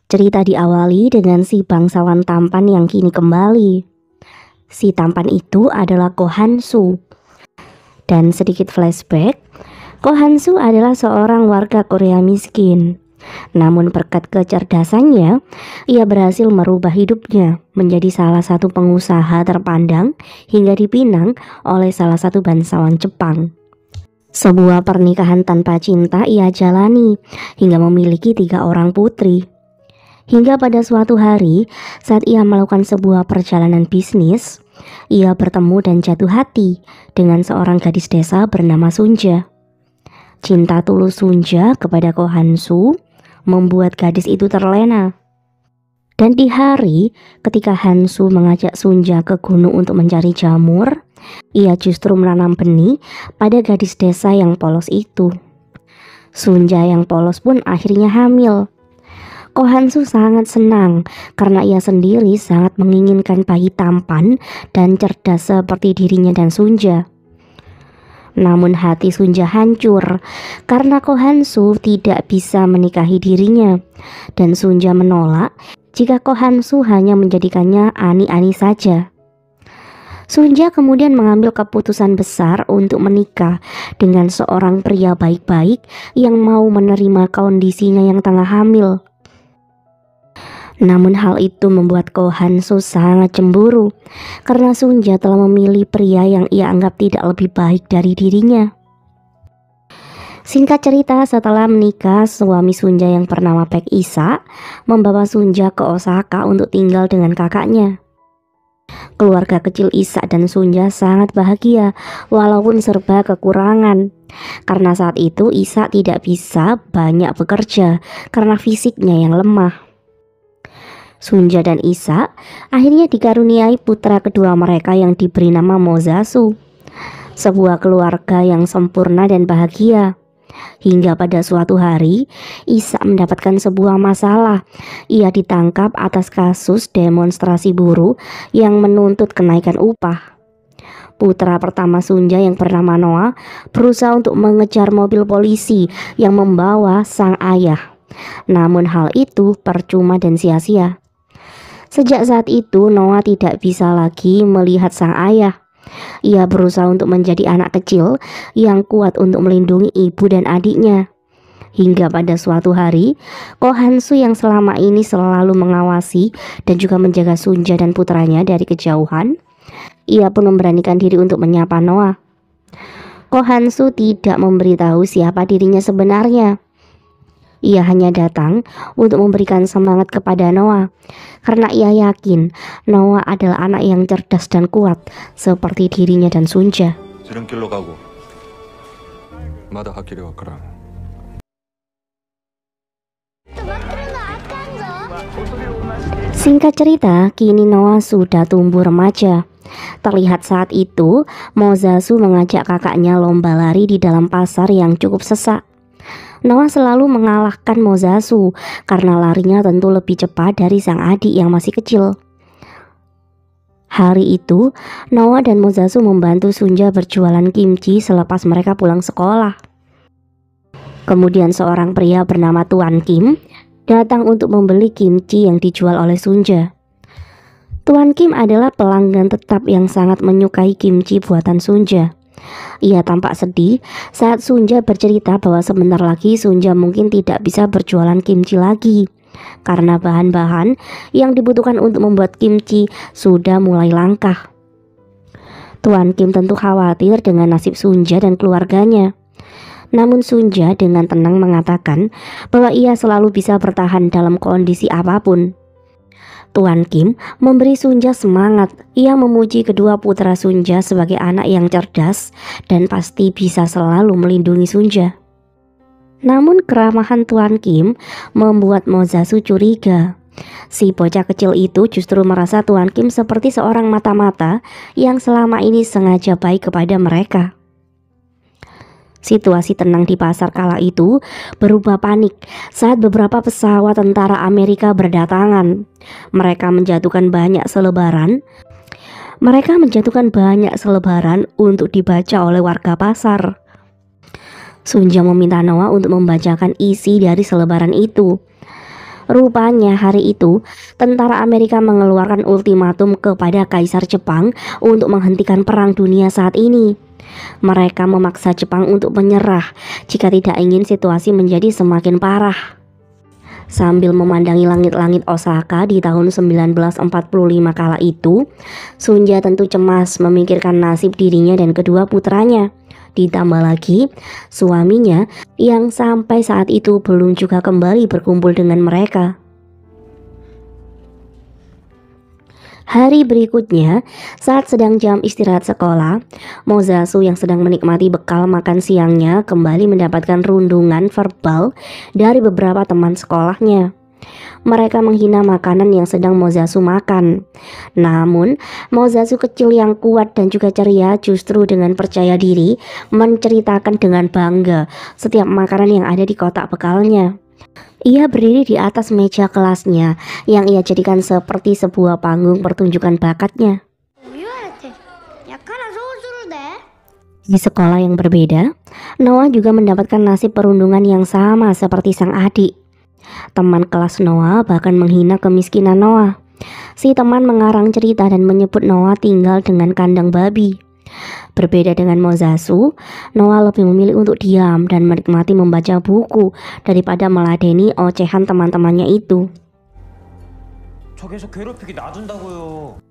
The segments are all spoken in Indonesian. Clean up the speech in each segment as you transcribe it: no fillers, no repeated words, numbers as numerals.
Cerita diawali dengan si bangsawan tampan yang kini kembali. Si tampan itu adalah Ko Han-soo. Dan sedikit flashback, Ko Han-soo adalah seorang warga Korea miskin. Namun berkat kecerdasannya, ia berhasil merubah hidupnya menjadi salah satu pengusaha terpandang hingga dipinang oleh salah satu bangsawan Jepang. Sebuah pernikahan tanpa cinta ia jalani hingga memiliki 3 orang putri. Hingga pada suatu hari saat ia melakukan sebuah perjalanan bisnis, ia bertemu dan jatuh hati dengan seorang gadis desa bernama Sunja. Cinta tulus Sunja kepada Ko Han-soo membuat gadis itu terlena. Dan di hari ketika Han-soo mengajak Sunja ke gunung untuk mencari jamur, ia justru menanam benih pada gadis desa yang polos itu. Sunja yang polos pun akhirnya hamil. Ko Han-soo sangat senang karena ia sendiri sangat menginginkan bayi tampan dan cerdas seperti dirinya dan Sunja. Namun hati Sunja hancur karena Ko Han-soo tidak bisa menikahi dirinya, dan Sunja menolak jika Ko Han-soo hanya menjadikannya ani-ani saja. Sunja kemudian mengambil keputusan besar untuk menikah dengan seorang pria baik-baik yang mau menerima kondisinya yang tengah hamil. Namun hal itu membuat Ko Han-soo sangat cemburu karena Sunja telah memilih pria yang ia anggap tidak lebih baik dari dirinya. Singkat cerita, setelah menikah, suami Sunja yang bernama Baek Isa membawa Sunja ke Osaka untuk tinggal dengan kakaknya. Keluarga kecil Isa dan Sunja sangat bahagia walaupun serba kekurangan. Karena saat itu Isa tidak bisa banyak bekerja karena fisiknya yang lemah. Sunja dan Isa akhirnya dikaruniai putra kedua mereka yang diberi nama Mozasu, sebuah keluarga yang sempurna dan bahagia. Hingga pada suatu hari, Isa mendapatkan sebuah masalah. Ia ditangkap atas kasus demonstrasi buruh yang menuntut kenaikan upah. Putra pertama Sunja yang bernama Noah berusaha untuk mengejar mobil polisi yang membawa sang ayah. Namun hal itu percuma dan sia-sia. Sejak saat itu Noah tidak bisa lagi melihat sang ayah. Ia berusaha untuk menjadi anak kecil yang kuat untuk melindungi ibu dan adiknya. Hingga pada suatu hari, Ko Han-soo yang selama ini selalu mengawasi dan juga menjaga Sunja dan putranya dari kejauhan, ia pun memberanikan diri untuk menyapa Noah. Ko Han-soo tidak memberitahu siapa dirinya sebenarnya. Ia hanya datang untuk memberikan semangat kepada Noah karena ia yakin Noah adalah anak yang cerdas dan kuat seperti dirinya dan Sunja. Singkat cerita, kini Noah sudah tumbuh remaja. Terlihat saat itu Mozasu mengajak kakaknya lomba lari di dalam pasar yang cukup sesak. Noah selalu mengalahkan Mozasu karena larinya tentu lebih cepat dari sang adik yang masih kecil. Hari itu, Noah dan Mozasu membantu Sunja berjualan kimchi selepas mereka pulang sekolah. Kemudian seorang pria bernama Tuan Kim datang untuk membeli kimchi yang dijual oleh Sunja. Tuan Kim adalah pelanggan tetap yang sangat menyukai kimchi buatan Sunja. Ia tampak sedih saat Sunja bercerita bahwa sebentar lagi Sunja mungkin tidak bisa berjualan kimchi lagi karena bahan-bahan yang dibutuhkan untuk membuat kimchi sudah mulai langka. Tuan Kim tentu khawatir dengan nasib Sunja dan keluarganya. Namun Sunja dengan tenang mengatakan bahwa ia selalu bisa bertahan dalam kondisi apapun. Tuan Kim memberi Sunja semangat. Ia memuji kedua putra Sunja sebagai anak yang cerdas dan pasti bisa selalu melindungi Sunja. Namun keramahan Tuan Kim membuat Mozasu curiga. Si bocah kecil itu justru merasa Tuan Kim seperti seorang mata-mata yang selama ini sengaja baik kepada mereka. Situasi tenang di pasar kala itu berubah panik saat beberapa pesawat tentara Amerika berdatangan. Mereka menjatuhkan banyak selebaran untuk dibaca oleh warga pasar. Sunja meminta Noah untuk membacakan isi dari selebaran itu. Rupanya hari itu, tentara Amerika mengeluarkan ultimatum kepada Kaisar Jepang untuk menghentikan Perang Dunia saat ini. Mereka memaksa Jepang untuk menyerah jika tidak ingin situasi menjadi semakin parah. Sambil memandangi langit-langit Osaka di tahun 1945 kala itu, Sunja tentu cemas memikirkan nasib dirinya dan kedua putranya. Ditambah lagi, suaminya yang sampai saat itu belum juga kembali berkumpul dengan mereka. Hari berikutnya, saat sedang jam istirahat sekolah, Mozasu yang sedang menikmati bekal makan siangnya kembali mendapatkan rundungan verbal dari beberapa teman sekolahnya. Mereka menghina makanan yang sedang Mozasu makan. Namun, Mozasu kecil yang kuat dan juga ceria justru dengan percaya diri menceritakan dengan bangga setiap makanan yang ada di kotak bekalnya. Ia berdiri di atas meja kelasnya yang ia jadikan seperti sebuah panggung pertunjukan bakatnya. Di sekolah yang berbeda, Noah juga mendapatkan nasib perundungan yang sama seperti sang adik. Teman kelas Noah bahkan menghina kemiskinan Noah. Si teman mengarang cerita dan menyebut Noah tinggal dengan kandang babi. Berbeda dengan Mozasu, Noah lebih memilih untuk diam dan menikmati membaca buku daripada meladeni ocehan teman-temannya itu.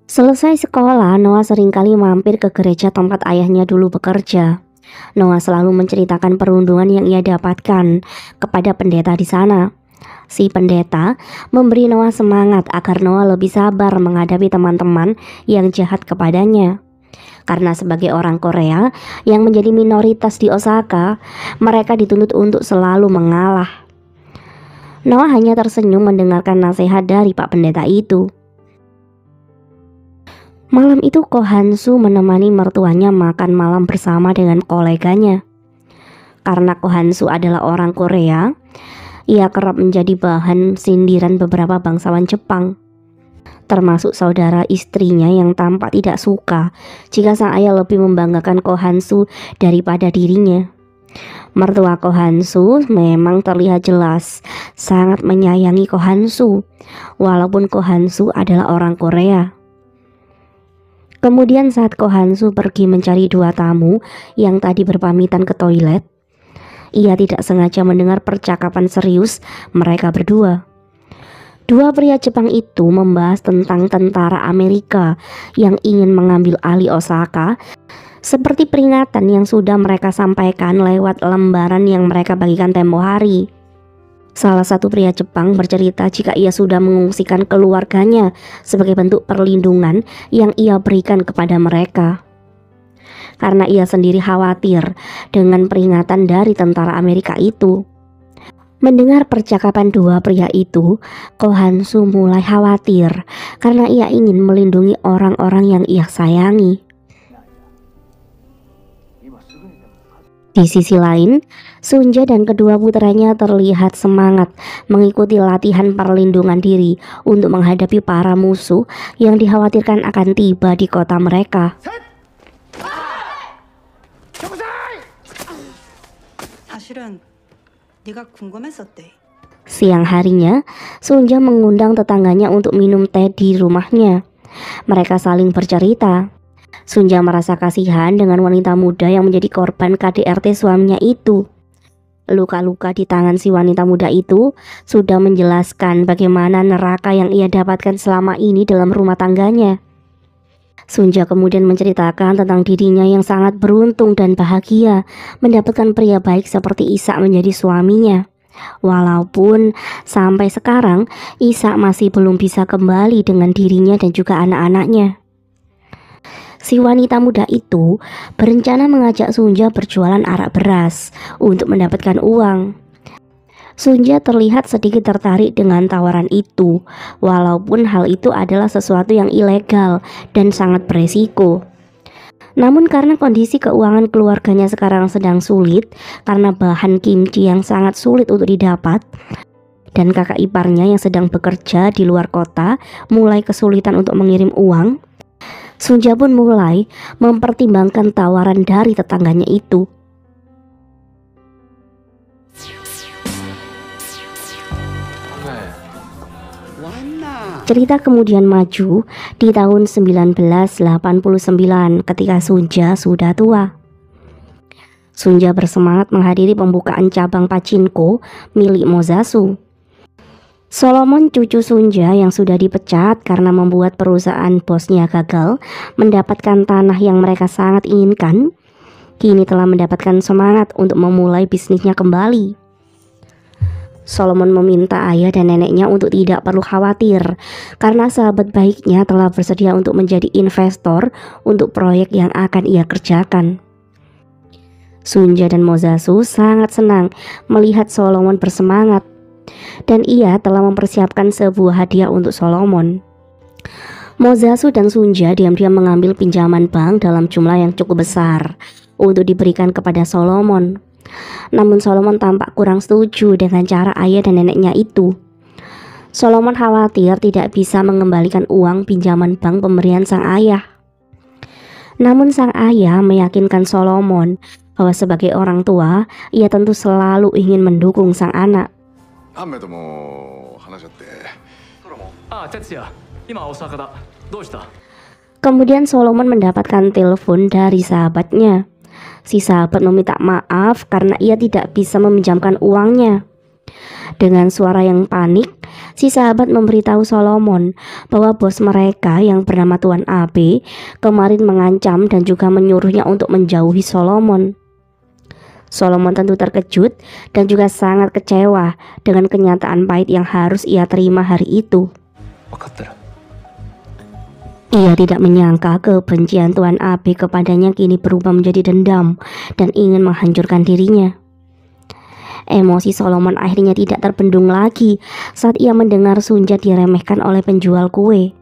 Selesai sekolah, Noah seringkali mampir ke gereja tempat ayahnya dulu bekerja. Noah selalu menceritakan perundungan yang ia dapatkan kepada pendeta di sana. Si pendeta memberi Noah semangat agar Noah lebih sabar menghadapi teman-teman yang jahat kepadanya. Karena sebagai orang Korea yang menjadi minoritas di Osaka, mereka dituntut untuk selalu mengalah. Noah hanya tersenyum mendengarkan nasihat dari Pak Pendeta itu. Malam itu Ko Hansu menemani mertuanya makan malam bersama dengan koleganya. Karena Ko Hansu adalah orang Korea, ia kerap menjadi bahan sindiran beberapa bangsawan Jepang, termasuk saudara istrinya yang tampak tidak suka jika sang ayah lebih membanggakan Ko Hansu daripada dirinya. Mertua Ko Hansu memang terlihat jelas sangat menyayangi Ko Hansu, walaupun Ko Hansu adalah orang Korea. Kemudian saat Ko Hansu pergi mencari dua tamu yang tadi berpamitan ke toilet, ia tidak sengaja mendengar percakapan serius mereka berdua. Dua pria Jepang itu membahas tentang tentara Amerika yang ingin mengambil alih Osaka, seperti peringatan yang sudah mereka sampaikan lewat lembaran yang mereka bagikan tempo hari. Salah satu pria Jepang bercerita jika ia sudah mengungsikan keluarganya sebagai bentuk perlindungan yang ia berikan kepada mereka. Karena ia sendiri khawatir dengan peringatan dari tentara Amerika itu. Mendengar percakapan dua pria itu, Ko Hansu mulai khawatir karena ia ingin melindungi orang-orang yang ia sayangi. Di sisi lain, Sunja dan kedua putranya terlihat semangat mengikuti latihan perlindungan diri untuk menghadapi para musuh yang dikhawatirkan akan tiba di kota mereka. Siang harinya, Sunja mengundang tetangganya untuk minum teh di rumahnya. Mereka saling bercerita. Sunja merasa kasihan dengan wanita muda yang menjadi korban KDRT suaminya itu. Luka-luka di tangan si wanita muda itu sudah menjelaskan bagaimana neraka yang ia dapatkan selama ini dalam rumah tangganya. Sunja kemudian menceritakan tentang dirinya yang sangat beruntung dan bahagia mendapatkan pria baik seperti Ishak menjadi suaminya. Walaupun sampai sekarang Ishak masih belum bisa kembali dengan dirinya dan juga anak-anaknya. Si wanita muda itu berencana mengajak Sunja berjualan arak beras untuk mendapatkan uang. Sunja terlihat sedikit tertarik dengan tawaran itu, walaupun hal itu adalah sesuatu yang ilegal dan sangat beresiko. Namun karena kondisi keuangan keluarganya sekarang sedang sulit karena bahan kimchi yang sangat sulit untuk didapat, dan kakak iparnya yang sedang bekerja di luar kota mulai kesulitan untuk mengirim uang, Sunja pun mulai mempertimbangkan tawaran dari tetangganya itu. Cerita kemudian maju di tahun 1989 ketika Sunja sudah tua. Sunja bersemangat menghadiri pembukaan cabang pachinko milik Mozasu. Solomon, cucu Sunja yang sudah dipecat karena membuat perusahaan bosnya gagal mendapatkan tanah yang mereka sangat inginkan, kini telah mendapatkan semangat untuk memulai bisnisnya kembali. Solomon meminta ayah dan neneknya untuk tidak perlu khawatir karena sahabat baiknya telah bersedia untuk menjadi investor untuk proyek yang akan ia kerjakan. Sunja dan Mozasu sangat senang melihat Solomon bersemangat dan ia telah mempersiapkan sebuah hadiah untuk Solomon. Mozasu dan Sunja diam-diam mengambil pinjaman bank dalam jumlah yang cukup besar untuk diberikan kepada Solomon. Namun Solomon tampak kurang setuju dengan cara ayah dan neneknya itu. Solomon khawatir tidak bisa mengembalikan uang pinjaman bank pemberian sang ayah. Namun sang ayah meyakinkan Solomon bahwa sebagai orang tua, ia tentu selalu ingin mendukung sang anak. Kemudian Solomon mendapatkan telepon dari sahabatnya. Si sahabat meminta maaf karena ia tidak bisa meminjamkan uangnya. Dengan suara yang panik, si sahabat memberitahu Solomon bahwa bos mereka yang bernama Tuan Abe kemarin mengancam dan juga menyuruhnya untuk menjauhi Solomon. Solomon tentu terkejut dan juga sangat kecewa dengan kenyataan pahit yang harus ia terima hari itu. Ia tidak menyangka kebencian Tuan Abe kepadanya kini berubah menjadi dendam dan ingin menghancurkan dirinya. Emosi Solomon akhirnya tidak terbendung lagi saat ia mendengar Sunja diremehkan oleh penjual kue.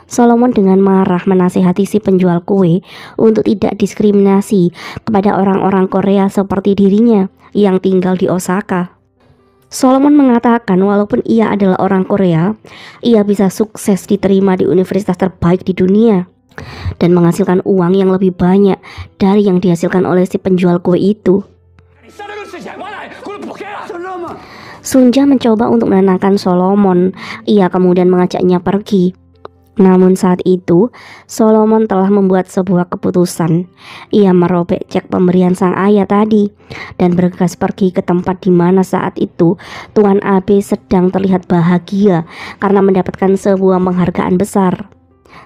Solomon dengan marah menasihati si penjual kue untuk tidak diskriminasi kepada orang-orang Korea seperti dirinya yang tinggal di Osaka. Solomon mengatakan walaupun ia adalah orang Korea, ia bisa sukses diterima di universitas terbaik di dunia dan menghasilkan uang yang lebih banyak dari yang dihasilkan oleh si penjual kue itu. Sunja mencoba untuk menenangkan Solomon. Ia kemudian mengajaknya pergi. Namun saat itu, Solomon telah membuat sebuah keputusan. Ia merobek cek pemberian sang ayah tadi dan bergegas pergi ke tempat di mana saat itu Tuan Abe sedang terlihat bahagia karena mendapatkan sebuah penghargaan besar.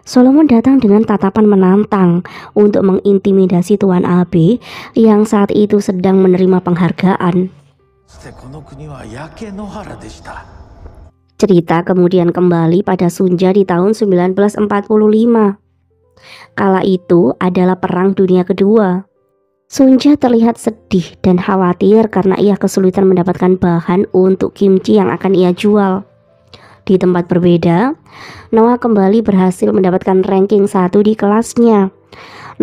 Solomon datang dengan tatapan menantang untuk mengintimidasi Tuan Abe yang saat itu sedang menerima penghargaan. Cerita kemudian kembali pada Sunja di tahun 1945. Kala itu adalah Perang Dunia Kedua. Sunja terlihat sedih dan khawatir karena ia kesulitan mendapatkan bahan untuk kimchi yang akan ia jual. Di tempat berbeda, Noah kembali berhasil mendapatkan ranking 1 di kelasnya.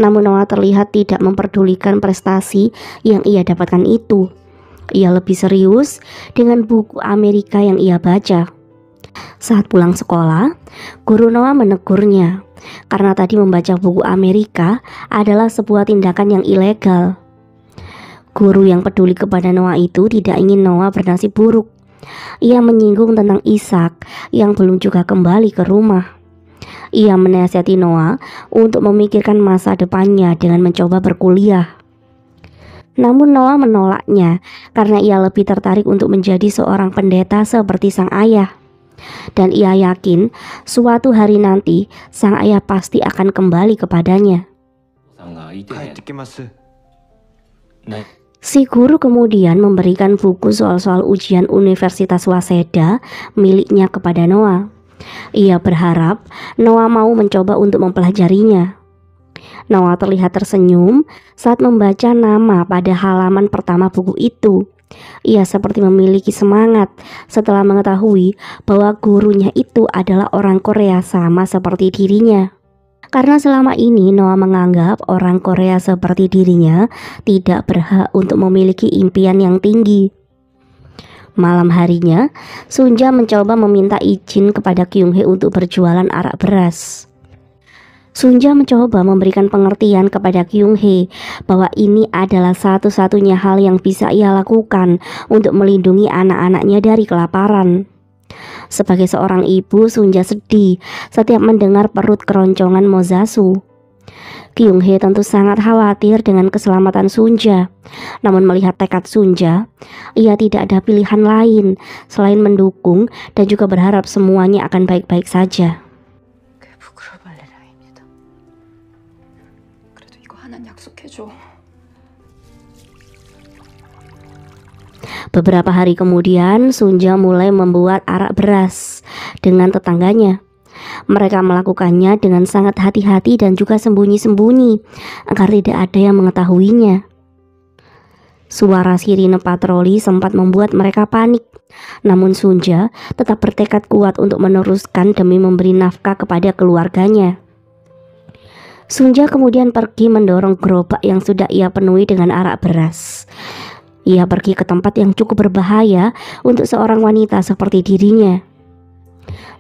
Namun Noah terlihat tidak memperdulikan prestasi yang ia dapatkan itu. Ia lebih serius dengan buku Amerika yang ia baca. Saat pulang sekolah, guru Noah menegurnya karena tadi membaca buku Amerika adalah sebuah tindakan yang ilegal. Guru yang peduli kepada Noah itu tidak ingin Noah bernasib buruk. Ia menyinggung tentang Ishak yang belum juga kembali ke rumah. Ia menasihati Noah untuk memikirkan masa depannya dengan mencoba berkuliah. Namun Noah menolaknya karena ia lebih tertarik untuk menjadi seorang pendeta seperti sang ayah. Dan ia yakin suatu hari nanti sang ayah pasti akan kembali kepadanya. Si guru kemudian memberikan buku soal-soal ujian Universitas Waseda miliknya kepada Noah. Ia berharap Noah mau mencoba untuk mempelajarinya. Noah terlihat tersenyum saat membaca nama pada halaman pertama buku itu. Ia seperti memiliki semangat setelah mengetahui bahwa gurunya itu adalah orang Korea sama seperti dirinya. Karena selama ini Noah menganggap orang Korea seperti dirinya tidak berhak untuk memiliki impian yang tinggi. Malam harinya, Sunja mencoba meminta izin kepada Kyung-hee untuk berjualan arak beras. Sunja mencoba memberikan pengertian kepada Kyung-hee bahwa ini adalah satu-satunya hal yang bisa ia lakukan untuk melindungi anak-anaknya dari kelaparan. Sebagai seorang ibu, Sunja sedih setiap mendengar perut keroncongan Mozasu. Kyung-hee tentu sangat khawatir dengan keselamatan Sunja. Namun melihat tekad Sunja, ia tidak ada pilihan lain selain mendukung dan juga berharap semuanya akan baik-baik saja. Beberapa hari kemudian, Sunja mulai membuat arak beras dengan tetangganya. Mereka melakukannya dengan sangat hati-hati dan juga sembunyi-sembunyi agar tidak ada yang mengetahuinya. Suara sirine patroli sempat membuat mereka panik. Namun Sunja tetap bertekad kuat untuk meneruskan demi memberi nafkah kepada keluarganya. Sunja kemudian pergi mendorong gerobak yang sudah ia penuhi dengan arak beras. Ia pergi ke tempat yang cukup berbahaya untuk seorang wanita seperti dirinya.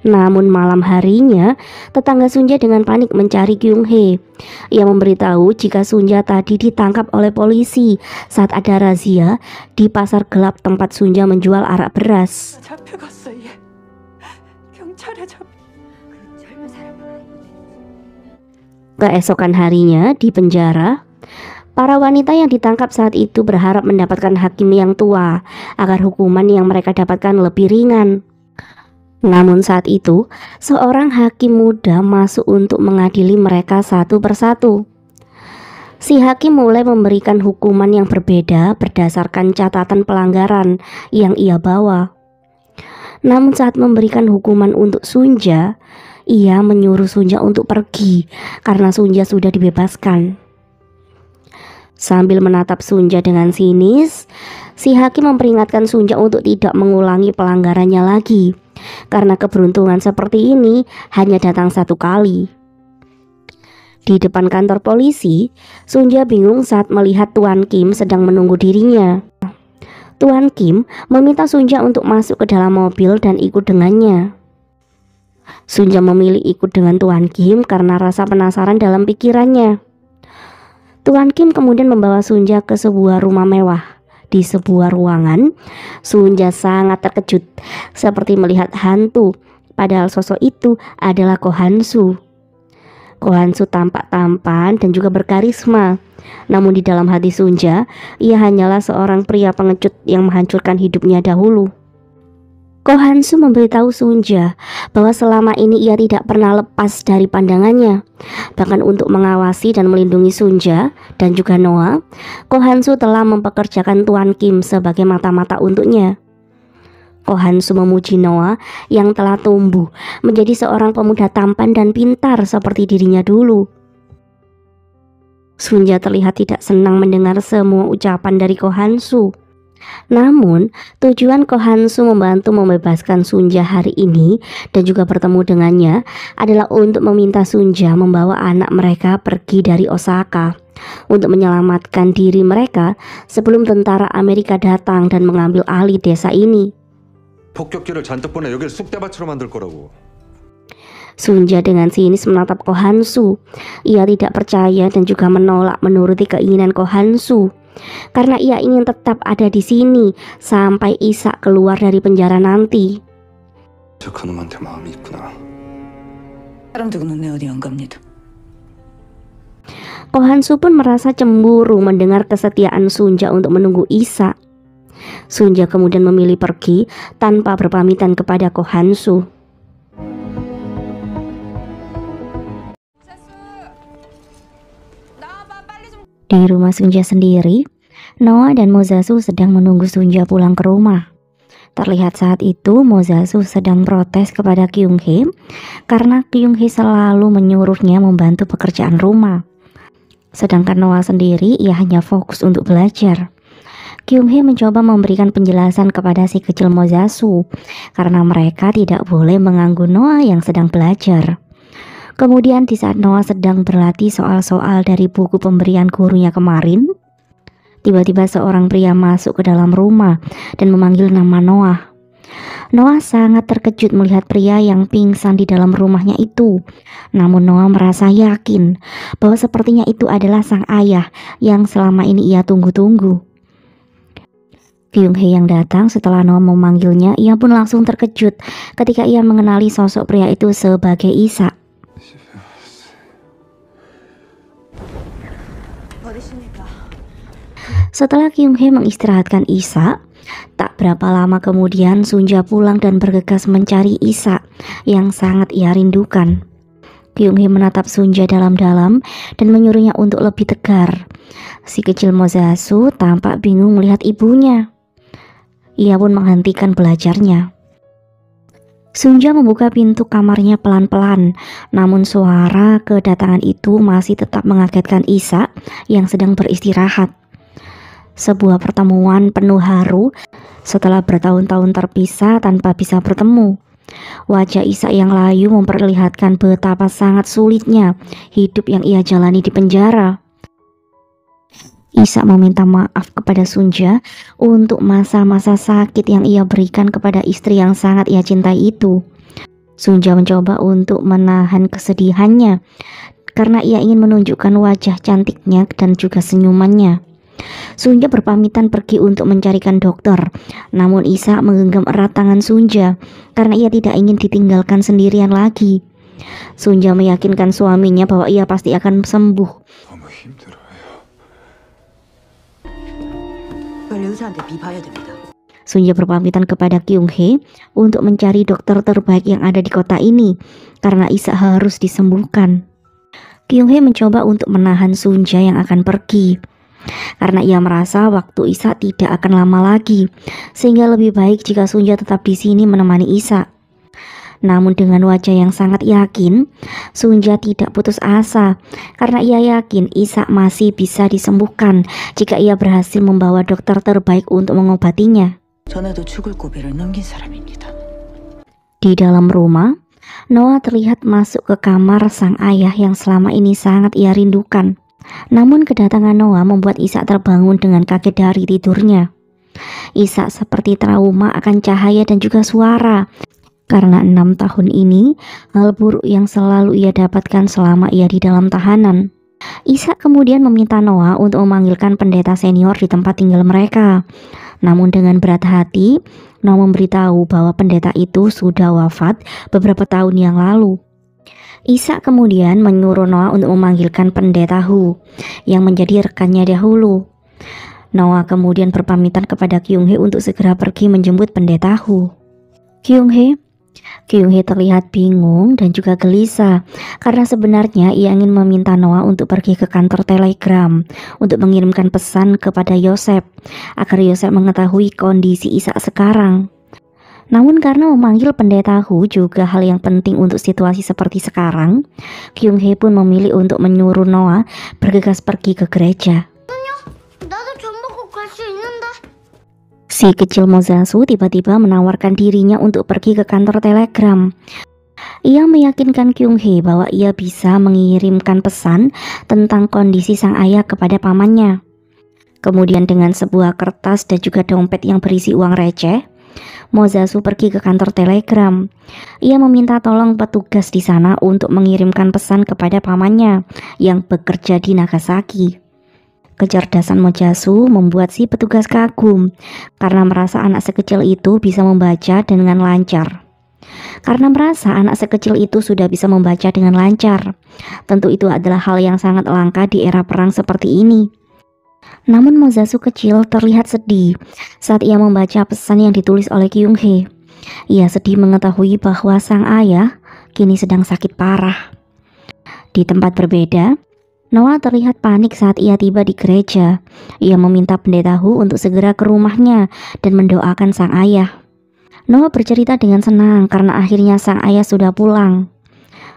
Namun malam harinya, tetangga Sunja dengan panik mencari Kyung-hee. Ia memberitahu jika Sunja tadi ditangkap oleh polisi saat ada razia di pasar gelap tempat Sunja menjual arak beras. Keesokan harinya di penjara, para wanita yang ditangkap saat itu berharap mendapatkan hakim yang tua agar hukuman yang mereka dapatkan lebih ringan. Namun saat itu, seorang hakim muda masuk untuk mengadili mereka satu persatu. Si hakim mulai memberikan hukuman yang berbeda berdasarkan catatan pelanggaran yang ia bawa. Namun saat memberikan hukuman untuk Sunja, ia menyuruh Sunja untuk pergi karena Sunja sudah dibebaskan. Sambil menatap Sunja dengan sinis, si hakim memperingatkan Sunja untuk tidak mengulangi pelanggarannya lagi, karena keberuntungan seperti ini hanya datang satu kali. Di depan kantor polisi, Sunja bingung saat melihat Tuan Kim sedang menunggu dirinya. Tuan Kim meminta Sunja untuk masuk ke dalam mobil dan ikut dengannya. Sunja memilih ikut dengan Tuan Kim karena rasa penasaran dalam pikirannya. Tuan Kim kemudian membawa Sunja ke sebuah rumah mewah. Di sebuah ruangan, Sunja sangat terkejut seperti melihat hantu, padahal sosok itu adalah Ko Han-soo. Ko Han-soo tampak tampan dan juga berkarisma. Namun di dalam hati Sunja, ia hanyalah seorang pria pengecut yang menghancurkan hidupnya dahulu. Ko Han-soo memberitahu Sunja bahwa selama ini ia tidak pernah lepas dari pandangannya. Bahkan untuk mengawasi dan melindungi Sunja dan juga Noah, Ko Han-soo telah mempekerjakan Tuan Kim sebagai mata-mata untuknya. Ko Han-soo memuji Noah yang telah tumbuh menjadi seorang pemuda tampan dan pintar seperti dirinya dulu. Sunja terlihat tidak senang mendengar semua ucapan dari Ko Han-soo. Namun, tujuan Ko Han-soo membantu membebaskan Sunja hari ini dan juga bertemu dengannya adalah untuk meminta Sunja membawa anak mereka pergi dari Osaka untuk menyelamatkan diri mereka sebelum tentara Amerika datang dan mengambil alih desa ini. 폭격기를 잔뜩 보내 여길 쑥대밭으로 만들 거라고. Sunja dengan sinis menatap Ko Han-soo. Ia tidak percaya dan juga menolak menuruti keinginan Ko Han-soo. Karena ia ingin tetap ada di sini sampai Isak keluar dari penjara nanti. Ko Han-soo pun merasa cemburu mendengar kesetiaan Sunja untuk menunggu Isak. Sunja kemudian memilih pergi tanpa berpamitan kepada Ko Han-soo. Di rumah Sunja sendiri, Noah dan Mozasu sedang menunggu Sunja pulang ke rumah. Terlihat saat itu Mozasu sedang protes kepada Kyung-hee karena Kyung-hee selalu menyuruhnya membantu pekerjaan rumah. Sedangkan Noah sendiri ia hanya fokus untuk belajar. Kyung-hee mencoba memberikan penjelasan kepada si kecil Mozasu karena mereka tidak boleh mengganggu Noah yang sedang belajar. Kemudian di saat Noah sedang berlatih soal-soal dari buku pemberian gurunya kemarin, tiba-tiba seorang pria masuk ke dalam rumah dan memanggil nama Noah. Noah sangat terkejut melihat pria yang pingsan di dalam rumahnya itu. Namun Noah merasa yakin bahwa sepertinya itu adalah sang ayah yang selama ini ia tunggu-tunggu. Kyung-hee yang datang setelah Noah memanggilnya, ia pun langsung terkejut ketika ia mengenali sosok pria itu sebagai Isa. Setelah Kyung-hee mengistirahatkan Isa, tak berapa lama kemudian Sunja pulang dan bergegas mencari Isa yang sangat ia rindukan. Kyung-hee menatap Sunja dalam-dalam dan menyuruhnya untuk lebih tegar. Si kecil Mozasu tampak bingung melihat ibunya. Ia pun menghentikan belajarnya. Sunja membuka pintu kamarnya pelan-pelan, namun suara kedatangan itu masih tetap mengagetkan Isa yang sedang beristirahat. Sebuah pertemuan penuh haru setelah bertahun-tahun terpisah tanpa bisa bertemu. Wajah Isa yang layu memperlihatkan betapa sangat sulitnya hidup yang ia jalani di penjara. Isa meminta maaf kepada Sunja untuk masa-masa sakit yang ia berikan kepada istri yang sangat ia cintai itu. Sunja mencoba untuk menahan kesedihannya karena ia ingin menunjukkan wajah cantiknya dan juga senyumannya. Sunja berpamitan pergi untuk mencarikan dokter, namun Isa menggenggam erat tangan Sunja karena ia tidak ingin ditinggalkan sendirian lagi. Sunja meyakinkan suaminya bahwa ia pasti akan sembuh. Sunja berpamitan kepada Kyung-hee untuk mencari dokter terbaik yang ada di kota ini karena Isa harus disembuhkan. Kyung-hee mencoba untuk menahan Sunja yang akan pergi karena ia merasa waktu Isa tidak akan lama lagi, sehingga lebih baik jika Sunja tetap di sini menemani Isa. Namun dengan wajah yang sangat yakin, Sunja tidak putus asa karena ia yakin Isa masih bisa disembuhkan jika ia berhasil membawa dokter terbaik untuk mengobatinya. Di dalam rumah, Noah terlihat masuk ke kamar sang ayah yang selama ini sangat ia rindukan. Namun kedatangan Noah membuat Isa terbangun dengan kaget dari tidurnya. Isa seperti trauma akan cahaya dan juga suara. Karena 6 tahun ini, hal buruk yang selalu ia dapatkan selama ia di dalam tahanan. Isa kemudian meminta Noah untuk memanggilkan pendeta senior di tempat tinggal mereka. Namun dengan berat hati, Noah memberitahu bahwa pendeta itu sudah wafat beberapa tahun yang lalu. Isa kemudian menyuruh Noah untuk memanggilkan pendeta Hu yang menjadi rekannya dahulu. Noah kemudian berpamitan kepada Kyung-hee untuk segera pergi menjemput pendeta Hu. Kyung-hee terlihat bingung dan juga gelisah karena sebenarnya ia ingin meminta Noah untuk pergi ke kantor telegram untuk mengirimkan pesan kepada Yosef agar Yosef mengetahui kondisi Isa sekarang. Namun karena memanggil pendeta Hu juga hal yang penting untuk situasi seperti sekarang, Kyung-hee pun memilih untuk menyuruh Noah bergegas pergi ke gereja. Si kecil Mozasu tiba-tiba menawarkan dirinya untuk pergi ke kantor telegram. Ia meyakinkan Kyung-hee bahwa ia bisa mengirimkan pesan tentang kondisi sang ayah kepada pamannya. Kemudian dengan sebuah kertas dan juga dompet yang berisi uang receh, Mozasu pergi ke kantor telegram. Ia meminta tolong petugas di sana untuk mengirimkan pesan kepada pamannya yang bekerja di Nagasaki. Kecerdasan Mozasu membuat si petugas kagum karena merasa anak sekecil itu bisa membaca dengan lancar. Karena merasa anak sekecil itu sudah bisa membaca dengan lancar, tentu itu adalah hal yang sangat langka di era perang seperti ini. Namun Mozasu kecil terlihat sedih saat ia membaca pesan yang ditulis oleh Kyung-hee. Ia sedih mengetahui bahwa sang ayah kini sedang sakit parah. Di tempat berbeda, Noah terlihat panik saat ia tiba di gereja. Ia meminta pendeta Hu untuk segera ke rumahnya dan mendoakan sang ayah. Noah bercerita dengan senang karena akhirnya sang ayah sudah pulang.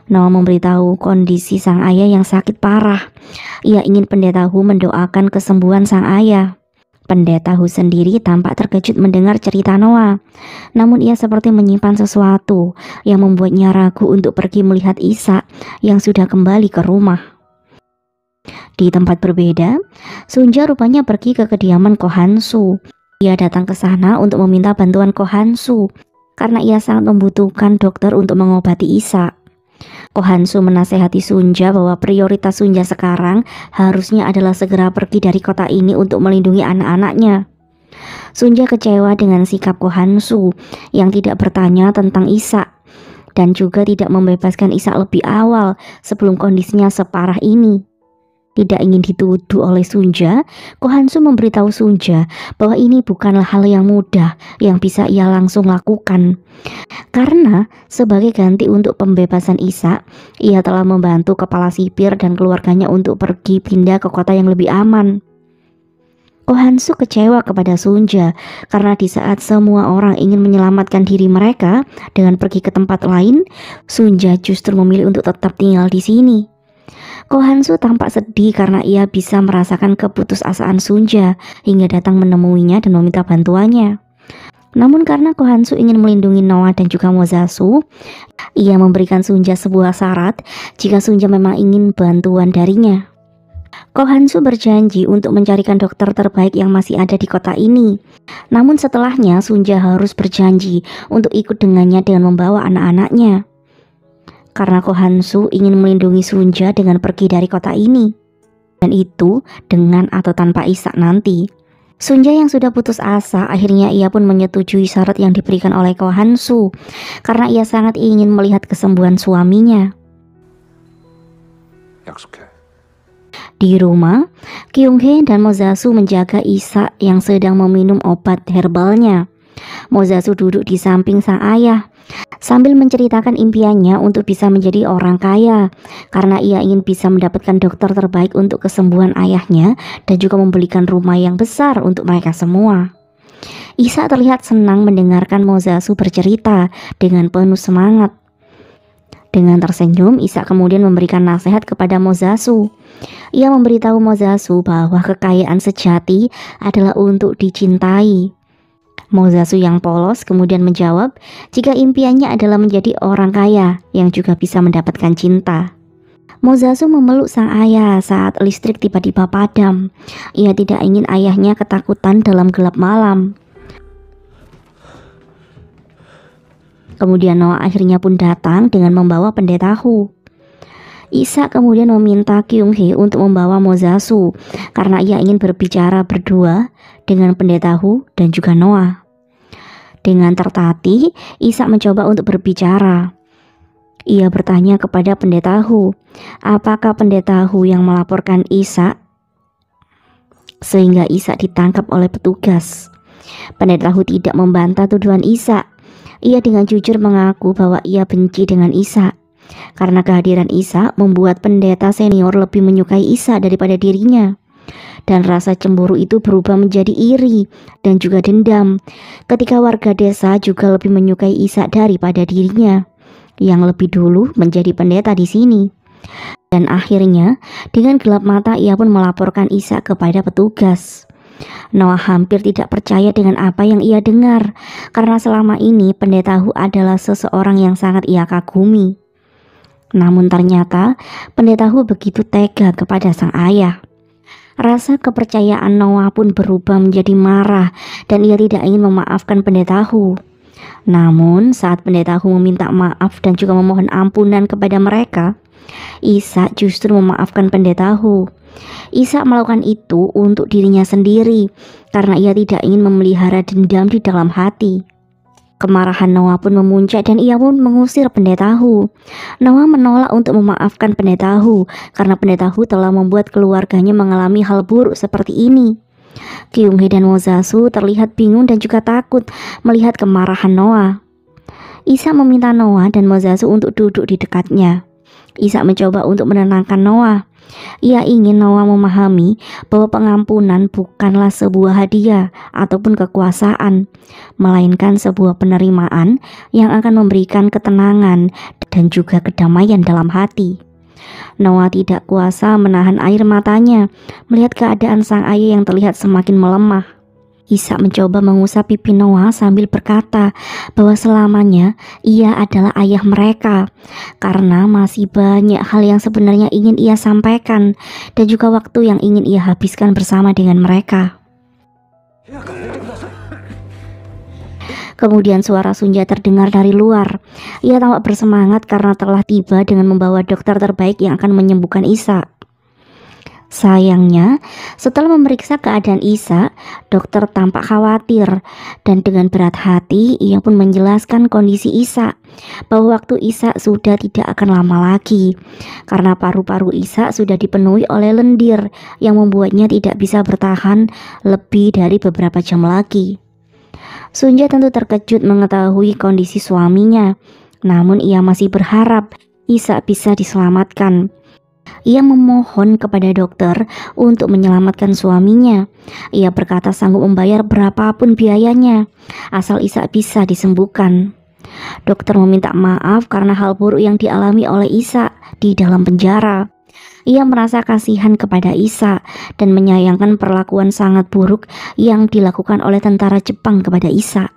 Noah memberitahu kondisi sang ayah yang sakit parah. Ia ingin pendeta Hu mendoakan kesembuhan sang ayah. Pendeta Hu sendiri tampak terkejut mendengar cerita Noah. Namun ia seperti menyimpan sesuatu yang membuatnya ragu untuk pergi melihat Isa yang sudah kembali ke rumah. Di tempat berbeda, Sunja rupanya pergi ke kediaman Ko Han-soo. Ia datang ke sana untuk meminta bantuan Ko Han-soo karena ia sangat membutuhkan dokter untuk mengobati Isa. Ko Han-soo menasehati Sunja bahwa prioritas Sunja sekarang harusnya adalah segera pergi dari kota ini untuk melindungi anak-anaknya. Sunja kecewa dengan sikap Ko Hansu yang tidak bertanya tentang Isa dan juga tidak membebaskan Isa lebih awal sebelum kondisinya separah ini. Tidak ingin dituduh oleh Sunja, Ko Hansu memberitahu Sunja bahwa ini bukanlah hal yang mudah yang bisa ia langsung lakukan. Karena sebagai ganti untuk pembebasan Isa, ia telah membantu kepala sipir dan keluarganya untuk pergi pindah ke kota yang lebih aman. Ko Hansu kecewa kepada Sunja karena di saat semua orang ingin menyelamatkan diri mereka dengan pergi ke tempat lain, Sunja justru memilih untuk tetap tinggal di sini. Ko Hansu tampak sedih karena ia bisa merasakan keputusasaan Sunja hingga datang menemuinya dan meminta bantuannya. Namun karena Ko Hansu ingin melindungi Noa dan juga Mozasu, ia memberikan Sunja sebuah syarat jika Sunja memang ingin bantuan darinya. Ko Hansu berjanji untuk mencarikan dokter terbaik yang masih ada di kota ini. Namun setelahnya Sunja harus berjanji untuk ikut dengannya dengan membawa anak-anaknya. Karena Ko Hansu ingin melindungi Sunja dengan pergi dari kota ini. Dan itu dengan atau tanpa Isa nanti. Sunja yang sudah putus asa, akhirnya ia pun menyetujui syarat yang diberikan oleh Ko Hansu. Karena ia sangat ingin melihat kesembuhan suaminya. 약속해. Di rumah, Kyung-hee dan Mozasu menjaga Isa yang sedang meminum obat herbalnya. Mozasu duduk di samping sang ayah sambil menceritakan impiannya untuk bisa menjadi orang kaya karena ia ingin bisa mendapatkan dokter terbaik untuk kesembuhan ayahnya dan juga membelikan rumah yang besar untuk mereka semua. Isa terlihat senang mendengarkan Mozasu bercerita dengan penuh semangat. Dengan tersenyum, Isa kemudian memberikan nasihat kepada Mozasu. Ia memberitahu Mozasu bahwa kekayaan sejati adalah untuk dicintai. Mozasu yang polos kemudian menjawab jika impiannya adalah menjadi orang kaya yang juga bisa mendapatkan cinta. Mozasu memeluk sang ayah saat listrik tiba-tiba padam. Ia tidak ingin ayahnya ketakutan dalam gelap malam. Kemudian Noa akhirnya pun datang dengan membawa pendeta Hu. Isa kemudian meminta Kyung-hee untuk membawa Mozasu karena ia ingin berbicara berdua dengan pendeta Hu dan juga Noa. Dengan tertatih, Isa mencoba untuk berbicara. Ia bertanya kepada pendeta Hu, apakah pendeta Hu yang melaporkan Isa sehingga Isa ditangkap oleh petugas. Pendeta Hu tidak membantah tuduhan Isa. Ia dengan jujur mengaku bahwa ia benci dengan Isa karena kehadiran Isa membuat pendeta senior lebih menyukai Isa daripada dirinya. Dan rasa cemburu itu berubah menjadi iri dan juga dendam ketika warga desa juga lebih menyukai Isa daripada dirinya yang lebih dulu menjadi pendeta di sini. Dan akhirnya dengan gelap mata ia pun melaporkan Isa kepada petugas. Noah hampir tidak percaya dengan apa yang ia dengar karena selama ini pendeta Hu adalah seseorang yang sangat ia kagumi. Namun ternyata pendeta Hu begitu tega kepada sang ayah. Rasa kepercayaan Noah pun berubah menjadi marah dan ia tidak ingin memaafkan pendeta Hu. Namun saat pendeta Hu meminta maaf dan juga memohon ampunan kepada mereka, Isa justru memaafkan pendeta Hu. Isa melakukan itu untuk dirinya sendiri karena ia tidak ingin memelihara dendam di dalam hati. Kemarahan Noah pun memuncak dan ia pun mengusir pendeta Hu. Noah menolak untuk memaafkan pendeta Hu karena pendeta Hu telah membuat keluarganya mengalami hal buruk seperti ini. Kyung-hee dan Mozasu terlihat bingung dan juga takut melihat kemarahan Noah. Isa meminta Noah dan Mozasu untuk duduk di dekatnya. Isa mencoba untuk menenangkan Noah. Ia ingin Noah memahami bahwa pengampunan bukanlah sebuah hadiah ataupun kekuasaan, melainkan sebuah penerimaan yang akan memberikan ketenangan dan juga kedamaian dalam hati. Noah tidak kuasa menahan air matanya melihat keadaan sang ayah yang terlihat semakin melemah. Isa mencoba mengusap pipi Noah sambil berkata bahwa selamanya ia adalah ayah mereka karena masih banyak hal yang sebenarnya ingin ia sampaikan dan juga waktu yang ingin ia habiskan bersama dengan mereka. Kemudian suara Sunja terdengar dari luar. Ia tampak bersemangat karena telah tiba dengan membawa dokter terbaik yang akan menyembuhkan Isa. Sayangnya, setelah memeriksa keadaan Isa, dokter tampak khawatir dan dengan berat hati ia pun menjelaskan kondisi Isa bahwa waktu Isa sudah tidak akan lama lagi karena paru-paru Isa sudah dipenuhi oleh lendir yang membuatnya tidak bisa bertahan lebih dari beberapa jam lagi. Sunja tentu terkejut mengetahui kondisi suaminya, namun ia masih berharap Isa bisa diselamatkan. Ia memohon kepada dokter untuk menyelamatkan suaminya. Ia berkata sanggup membayar berapapun biayanya, asal Isa bisa disembuhkan. Dokter meminta maaf karena hal buruk yang dialami oleh Isa di dalam penjara. Ia merasa kasihan kepada Isa dan menyayangkan perlakuan sangat buruk yang dilakukan oleh tentara Jepang kepada Isa.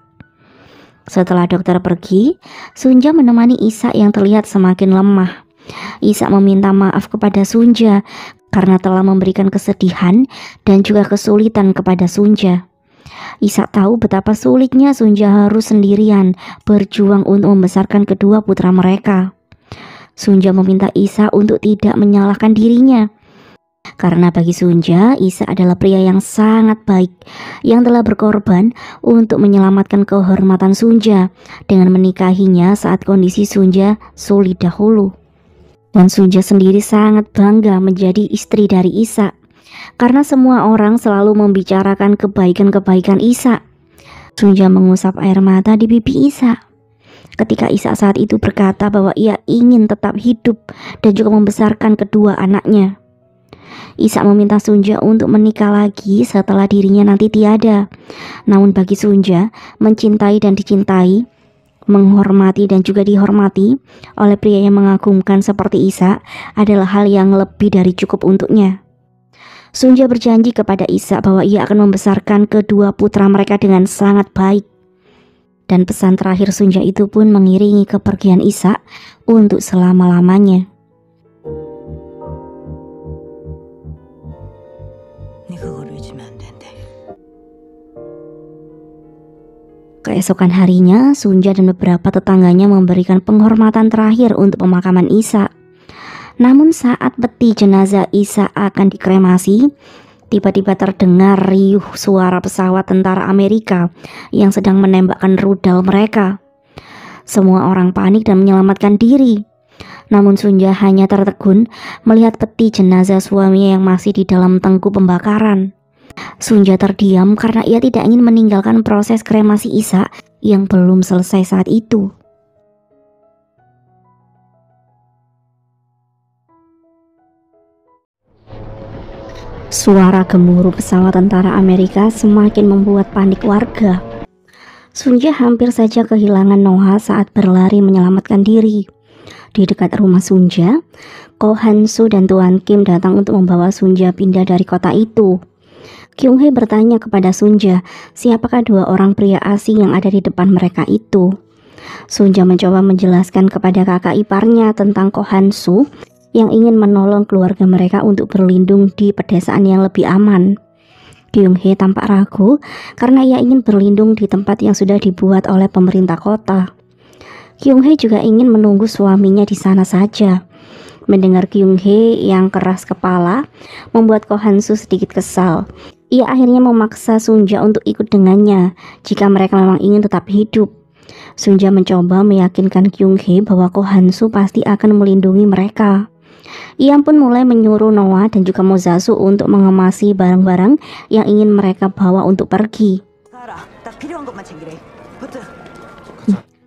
Setelah dokter pergi, Sunja menemani Isa yang terlihat semakin lemah. Isa meminta maaf kepada Sunja karena telah memberikan kesedihan dan juga kesulitan kepada Sunja. Isa tahu betapa sulitnya Sunja harus sendirian berjuang untuk membesarkan kedua putra mereka. Sunja meminta Isa untuk tidak menyalahkan dirinya. Karena bagi Sunja, Isa adalah pria yang sangat baik yang telah berkorban untuk menyelamatkan kehormatan Sunja dengan menikahinya saat kondisi Sunja sulit dahulu. Dan Sunja sendiri sangat bangga menjadi istri dari Isa karena semua orang selalu membicarakan kebaikan-kebaikan Isa. Sunja mengusap air mata di pipi Isa ketika Isa saat itu berkata bahwa ia ingin tetap hidup dan juga membesarkan kedua anaknya. Isa meminta Sunja untuk menikah lagi setelah dirinya nanti tiada. Namun bagi Sunja, mencintai dan dicintai, menghormati dan juga dihormati oleh pria yang mengagumkan seperti Isa adalah hal yang lebih dari cukup untuknya. Sunja berjanji kepada Isa bahwa ia akan membesarkan kedua putra mereka dengan sangat baik. Dan pesan terakhir Sunja itu pun mengiringi kepergian Isa untuk selama-lamanya. Keesokan harinya, Sunja dan beberapa tetangganya memberikan penghormatan terakhir untuk pemakaman Isa. Namun saat peti jenazah Isa akan dikremasi, tiba-tiba terdengar riuh suara pesawat tentara Amerika yang sedang menembakkan rudal mereka. Semua orang panik dan menyelamatkan diri. Namun Sunja hanya tertegun melihat peti jenazah suaminya yang masih di dalam tengku pembakaran. Sunja terdiam karena ia tidak ingin meninggalkan proses kremasi Isa yang belum selesai saat itu. Suara gemuruh pesawat tentara Amerika semakin membuat panik warga. Sunja hampir saja kehilangan Noah saat berlari menyelamatkan diri. Di dekat rumah Sunja, Ko Han-soo dan Tuan Kim datang untuk membawa Sunja pindah dari kota itu. Kyung-hee bertanya kepada Sunja, siapakah dua orang pria asing yang ada di depan mereka itu. Sunja mencoba menjelaskan kepada kakak iparnya tentang Ko Han-soo yang ingin menolong keluarga mereka untuk berlindung di pedesaan yang lebih aman. Kyung-hee tampak ragu karena ia ingin berlindung di tempat yang sudah dibuat oleh pemerintah kota. Kyung-hee juga ingin menunggu suaminya di sana saja. Mendengar Kyung-hee yang keras kepala membuat Ko Han-soo sedikit kesal. Ia akhirnya memaksa Sunja untuk ikut dengannya jika mereka memang ingin tetap hidup. Sunja mencoba meyakinkan Kyung-hee bahwa Ko Han-soo pasti akan melindungi mereka. Ia pun mulai menyuruh Noah dan juga Mozasu untuk mengemasi barang-barang yang ingin mereka bawa untuk pergi.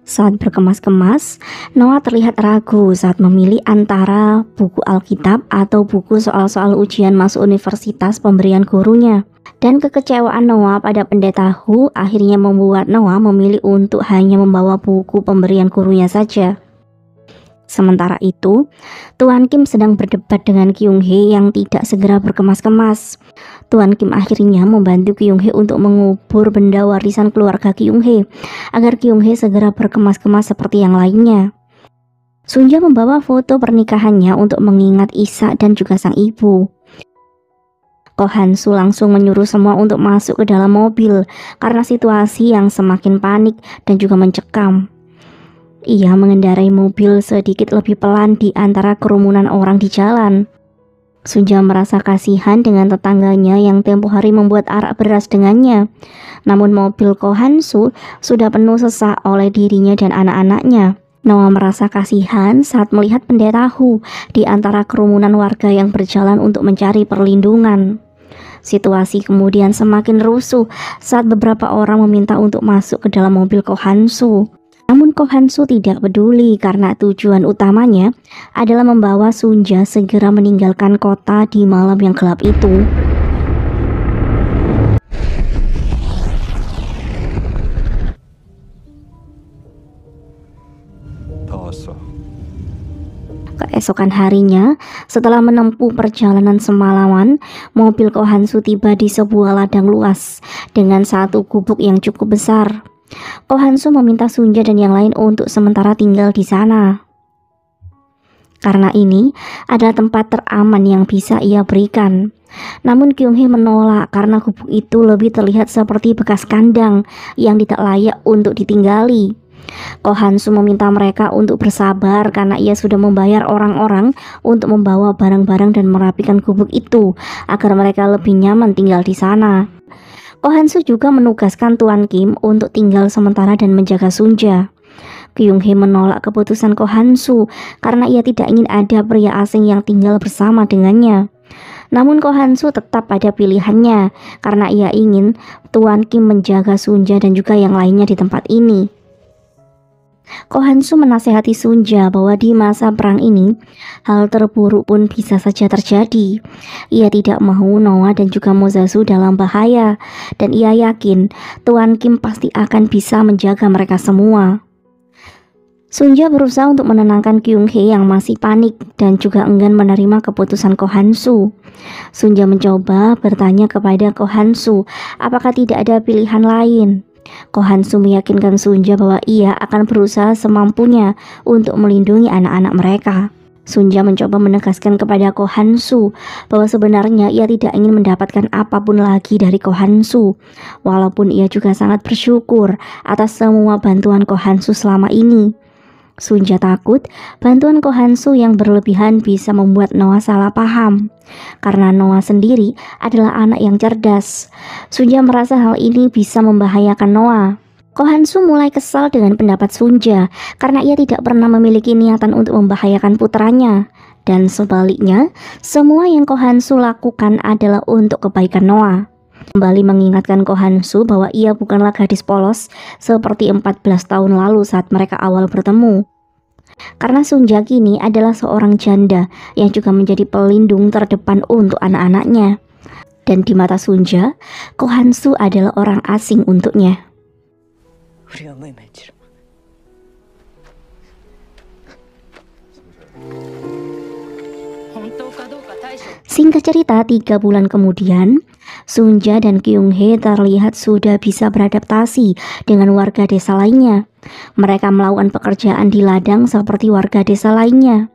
Saat berkemas-kemas, Noah terlihat ragu saat memilih antara buku Alkitab atau buku soal-soal ujian masuk universitas pemberian gurunya. Dan kekecewaan Noah pada pendeta Hu akhirnya membuat Noah memilih untuk hanya membawa buku pemberian gurunya saja. Sementara itu, Tuan Kim sedang berdebat dengan Kyung-hee yang tidak segera berkemas-kemas. Tuan Kim akhirnya membantu Kyung-hee untuk mengubur benda warisan keluarga Kyung-hee agar Kyung-hee segera berkemas-kemas seperti yang lainnya. Sunja membawa foto pernikahannya untuk mengingat Isa dan juga sang ibu. Ko Han-soo langsung menyuruh semua untuk masuk ke dalam mobil karena situasi yang semakin panik dan juga mencekam. Ia mengendarai mobil sedikit lebih pelan di antara kerumunan orang di jalan. Sunja merasa kasihan dengan tetangganya yang tempo hari membuat arak beras dengannya. Namun mobil Ko Han-soo sudah penuh sesak oleh dirinya dan anak-anaknya. Noah merasa kasihan saat melihat pendeta Hu di antara kerumunan warga yang berjalan untuk mencari perlindungan. Situasi kemudian semakin rusuh saat beberapa orang meminta untuk masuk ke dalam mobil Ko Han-soo. Namun Ko Han-soo tidak peduli karena tujuan utamanya adalah membawa Sunja segera meninggalkan kota di malam yang gelap itu. 다 왔어. Keesokan harinya, setelah menempuh perjalanan semalaman, mobil Ko Han-soo tiba di sebuah ladang luas dengan satu gubuk yang cukup besar. Ko Han-soo meminta Sunja dan yang lain untuk sementara tinggal di sana. Karena ini adalah tempat teraman yang bisa ia berikan. Namun Kyung-hee menolak karena gubuk itu lebih terlihat seperti bekas kandang yang tidak layak untuk ditinggali. Ko Han-soo meminta mereka untuk bersabar karena ia sudah membayar orang-orang untuk membawa barang-barang dan merapikan gubuk itu agar mereka lebih nyaman tinggal di sana. Ko Han-soo juga menugaskan Tuan Kim untuk tinggal sementara dan menjaga Sunja. Kyung-hee menolak keputusan Ko Han-soo karena ia tidak ingin ada pria asing yang tinggal bersama dengannya. Namun Ko Han-soo tetap pada pilihannya karena ia ingin Tuan Kim menjaga Sunja dan juga yang lainnya di tempat ini. Ko Han-soo menasehati Sunja bahwa di masa perang ini hal terburuk pun bisa saja terjadi. Ia tidak mau Noah dan juga Mozasu dalam bahaya dan ia yakin Tuan Kim pasti akan bisa menjaga mereka semua. Sunja berusaha untuk menenangkan Kyung-hee yang masih panik dan juga enggan menerima keputusan Ko Han-soo. Sunja mencoba bertanya kepada Ko Han-soo apakah tidak ada pilihan lain. Ko Han-soo meyakinkan Sunja bahwa ia akan berusaha semampunya untuk melindungi anak-anak mereka. Sunja mencoba menegaskan kepada Ko Han-soo bahwa sebenarnya ia tidak ingin mendapatkan apapun lagi dari Ko Han-soo, walaupun ia juga sangat bersyukur atas semua bantuan Ko Han-soo selama ini. Sunja takut bantuan Ko Han-soo yang berlebihan bisa membuat Noah salah paham. Karena Noah sendiri adalah anak yang cerdas, Sunja merasa hal ini bisa membahayakan Noah. Ko Han-soo mulai kesal dengan pendapat Sunja karena ia tidak pernah memiliki niatan untuk membahayakan putranya. Dan sebaliknya, semua yang Ko Han-soo lakukan adalah untuk kebaikan Noah. Kembali mengingatkan Ko Han-soo bahwa ia bukanlah gadis polos seperti 14 tahun lalu saat mereka awal bertemu. Karena Sunja kini adalah seorang janda yang juga menjadi pelindung terdepan untuk anak-anaknya. Dan di mata Sunja, Ko Han-soo adalah orang asing untuknya. Singkat cerita, 3 bulan kemudian, Sunja dan Kyung-hee terlihat sudah bisa beradaptasi dengan warga desa lainnya. Mereka melakukan pekerjaan di ladang seperti warga desa lainnya.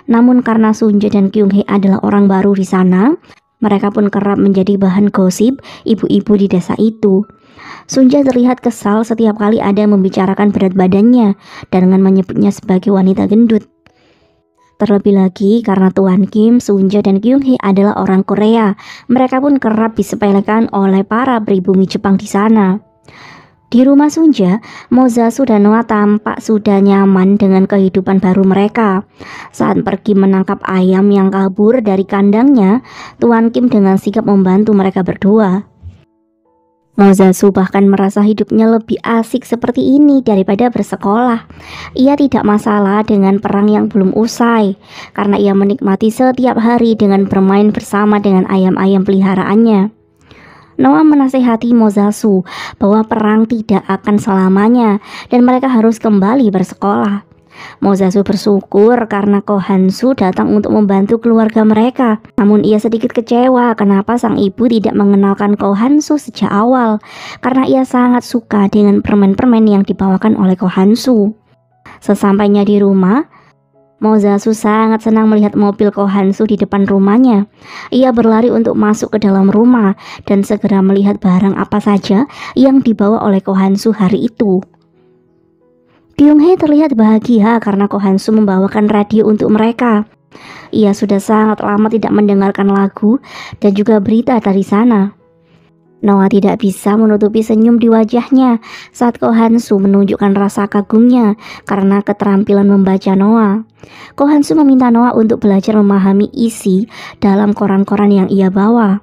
Namun karena Sunja dan Kyung-hee adalah orang baru di sana, mereka pun kerap menjadi bahan gosip ibu-ibu di desa itu. Sunja terlihat kesal setiap kali ada yang membicarakan berat badannya dan dengan menyebutnya sebagai wanita gendut. Terlebih lagi karena Tuan Kim, Sunja, dan Kyung-hee adalah orang Korea, mereka pun kerap disepelekan oleh para pribumi Jepang di sana. Di rumah Sunja, Mozasu dan Noah tampak sudah nyaman dengan kehidupan baru mereka. Saat pergi menangkap ayam yang kabur dari kandangnya, Tuan Kim dengan sigap membantu mereka berdua. Mozasu bahkan merasa hidupnya lebih asik seperti ini daripada bersekolah. Ia tidak masalah dengan perang yang belum usai, karena ia menikmati setiap hari dengan bermain bersama dengan ayam-ayam peliharaannya. Noah menasehati Mozasu bahwa perang tidak akan selamanya dan mereka harus kembali bersekolah. Mozasu bersyukur karena Ko Han-soo datang untuk membantu keluarga mereka. Namun ia sedikit kecewa kenapa sang ibu tidak mengenalkan Ko Han-soo sejak awal, karena ia sangat suka dengan permen-permen yang dibawakan oleh Ko Han-soo. Sesampainya di rumah, Mozasu sangat senang melihat mobil Ko Han-soo di depan rumahnya. Ia berlari untuk masuk ke dalam rumah dan segera melihat barang apa saja yang dibawa oleh Ko Han-soo hari itu. Kyung-hee terlihat bahagia karena Ko Han-soo membawakan radio untuk mereka. Ia sudah sangat lama tidak mendengarkan lagu dan juga berita dari sana. Noah tidak bisa menutupi senyum di wajahnya saat Ko Han-soo menunjukkan rasa kagumnya karena keterampilan membaca Noah. Ko Han-soo meminta Noah untuk belajar memahami isi dalam koran-koran yang ia bawa.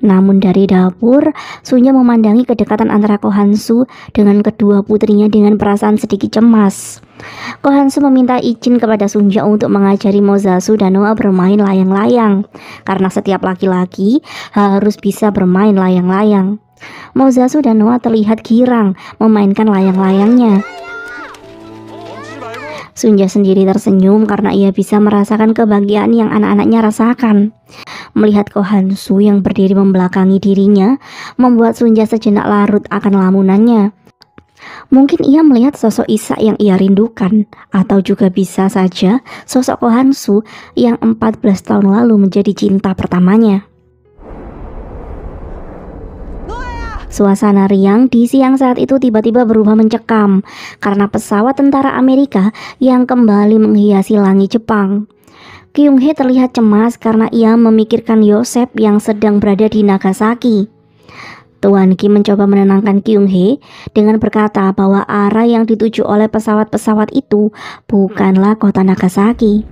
Namun dari dapur, Sunja memandangi kedekatan antara Ko Han-soo dengan kedua putrinya dengan perasaan sedikit cemas. Ko Han-soo meminta izin kepada Sunja untuk mengajari Mozasu dan Noah bermain layang-layang, karena setiap laki-laki harus bisa bermain layang-layang. Mozasu dan Noah terlihat girang memainkan layang-layangnya. Sunja sendiri tersenyum karena ia bisa merasakan kebahagiaan yang anak-anaknya rasakan. Melihat Ko Han-soo yang berdiri membelakangi dirinya, membuat Sunja sejenak larut akan lamunannya. Mungkin ia melihat sosok Isa yang ia rindukan, atau juga bisa saja sosok Ko Han-soo yang 14 tahun lalu menjadi cinta pertamanya. Suasana riang di siang saat itu tiba-tiba berubah mencekam karena pesawat tentara Amerika yang kembali menghiasi langit Jepang. Kyung-hee terlihat cemas karena ia memikirkan Yosef yang sedang berada di Nagasaki. Tuan Kim mencoba menenangkan Kyung-hee dengan berkata bahwa arah yang dituju oleh pesawat-pesawat itu bukanlah kota Nagasaki.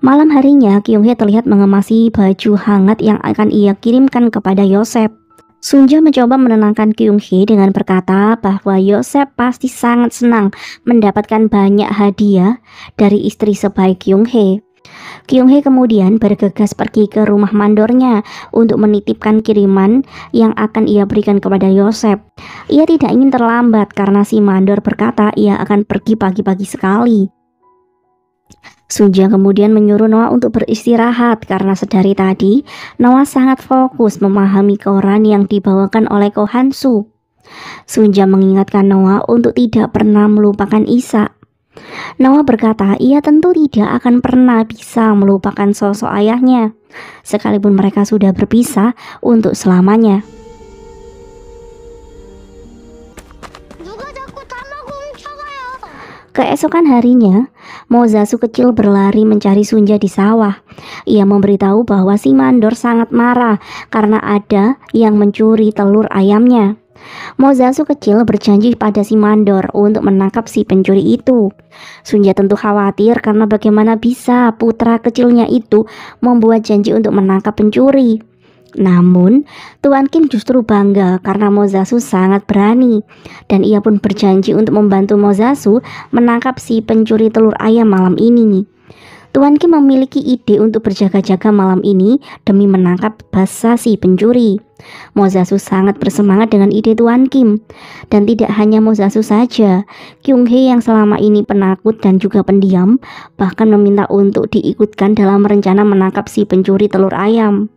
Malam harinya, Kyung-hee terlihat mengemasi baju hangat yang akan ia kirimkan kepada Yosef. Sunja mencoba menenangkan Kyung-hee dengan berkata bahwa Yosef pasti sangat senang mendapatkan banyak hadiah dari istri sebaik Kyung-hee. Kyung-hee kemudian bergegas pergi ke rumah mandornya untuk menitipkan kiriman yang akan ia berikan kepada Yosef. Ia tidak ingin terlambat karena si mandor berkata ia akan pergi pagi-pagi sekali. Sunja kemudian menyuruh Noah untuk beristirahat karena sedari tadi Noah sangat fokus memahami koran yang dibawakan oleh Ko Han-soo. Sunja mengingatkan Noah untuk tidak pernah melupakan Isa. Noah berkata ia tentu tidak akan pernah bisa melupakan sosok ayahnya, sekalipun mereka sudah berpisah untuk selamanya. Keesokan harinya, Mozasu kecil berlari mencari Sunja di sawah. Ia memberitahu bahwa si mandor sangat marah karena ada yang mencuri telur ayamnya. Mozasu kecil berjanji pada si mandor untuk menangkap si pencuri itu. Sunja tentu khawatir karena bagaimana bisa putra kecilnya itu membuat janji untuk menangkap pencuri. Namun, Tuan Kim justru bangga karena Mozasu sangat berani, dan ia pun berjanji untuk membantu Mozasu menangkap si pencuri telur ayam malam ini. Tuan Kim memiliki ide untuk berjaga-jaga malam ini demi menangkap basah si pencuri. Mozasu sangat bersemangat dengan ide Tuan Kim, dan tidak hanya Mozasu saja, Kyung-hee yang selama ini penakut dan juga pendiam bahkan meminta untuk diikutkan dalam rencana menangkap si pencuri telur ayam.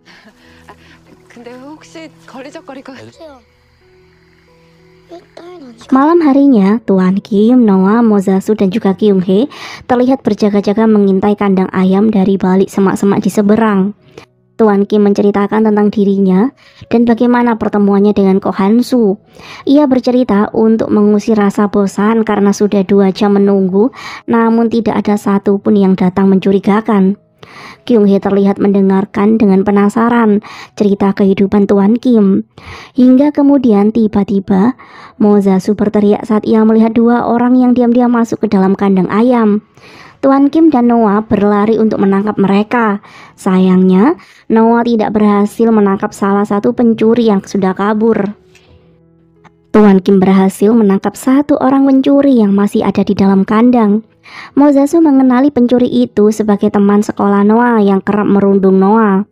Malam harinya, Tuan Kim, Noah, Mozasu, dan juga Kyung-hee terlihat berjaga-jaga mengintai kandang ayam dari balik semak-semak di seberang. Tuan Kim menceritakan tentang dirinya dan bagaimana pertemuannya dengan Ko Han-soo. Ia bercerita untuk mengusir rasa bosan karena sudah 2 jam menunggu, namun tidak ada satupun yang datang mencurigakan. Kyung-hee terlihat mendengarkan dengan penasaran cerita kehidupan Tuan Kim. Hingga kemudian tiba-tiba Mozasu berteriak saat ia melihat 2 orang yang diam-diam masuk ke dalam kandang ayam. Tuan Kim dan Noah berlari untuk menangkap mereka. Sayangnya, Noah tidak berhasil menangkap salah satu pencuri yang sudah kabur. Tuan Kim berhasil menangkap 1 orang pencuri yang masih ada di dalam kandang. Mozasu mengenali pencuri itu sebagai teman sekolah Noah yang kerap merundung Noah.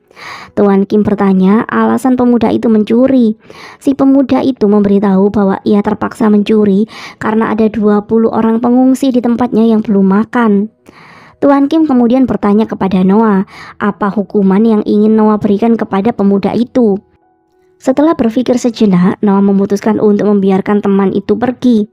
Tuan Kim bertanya alasan pemuda itu mencuri. Si pemuda itu memberitahu bahwa ia terpaksa mencuri karena ada 20 orang pengungsi di tempatnya yang belum makan. Tuan Kim kemudian bertanya kepada Noah, apa hukuman yang ingin Noah berikan kepada pemuda itu. Setelah berpikir sejenak, Noah memutuskan untuk membiarkan teman itu pergi,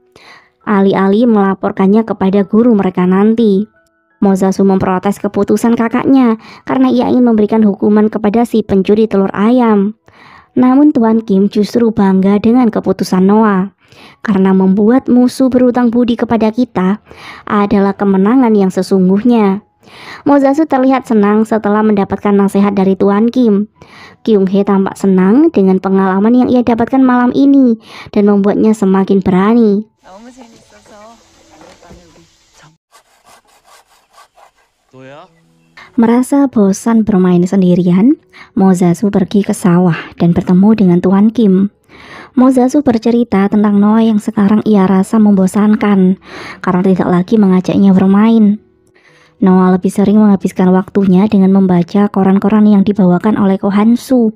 alih-alih melaporkannya kepada guru mereka nanti. Mozasu memprotes keputusan kakaknya karena ia ingin memberikan hukuman kepada si pencuri telur ayam. Namun Tuan Kim justru bangga dengan keputusan Noah. Karena membuat musuh berutang budi kepada kita adalah kemenangan yang sesungguhnya. Mozasu terlihat senang setelah mendapatkan nasihat dari Tuan Kim. Kyung-hee tampak senang dengan pengalaman yang ia dapatkan malam ini dan membuatnya semakin berani. 너무 재밌어서 오랜만에 우리 너야? Merasa bosan bermain sendirian, Mozasu pergi ke sawah dan bertemu dengan Tuan Kim. Mozasu bercerita tentang Noah yang sekarang ia rasa membosankan karena tidak lagi mengajaknya bermain. Noah lebih sering menghabiskan waktunya dengan membaca koran-koran yang dibawakan oleh Ko Han-soo,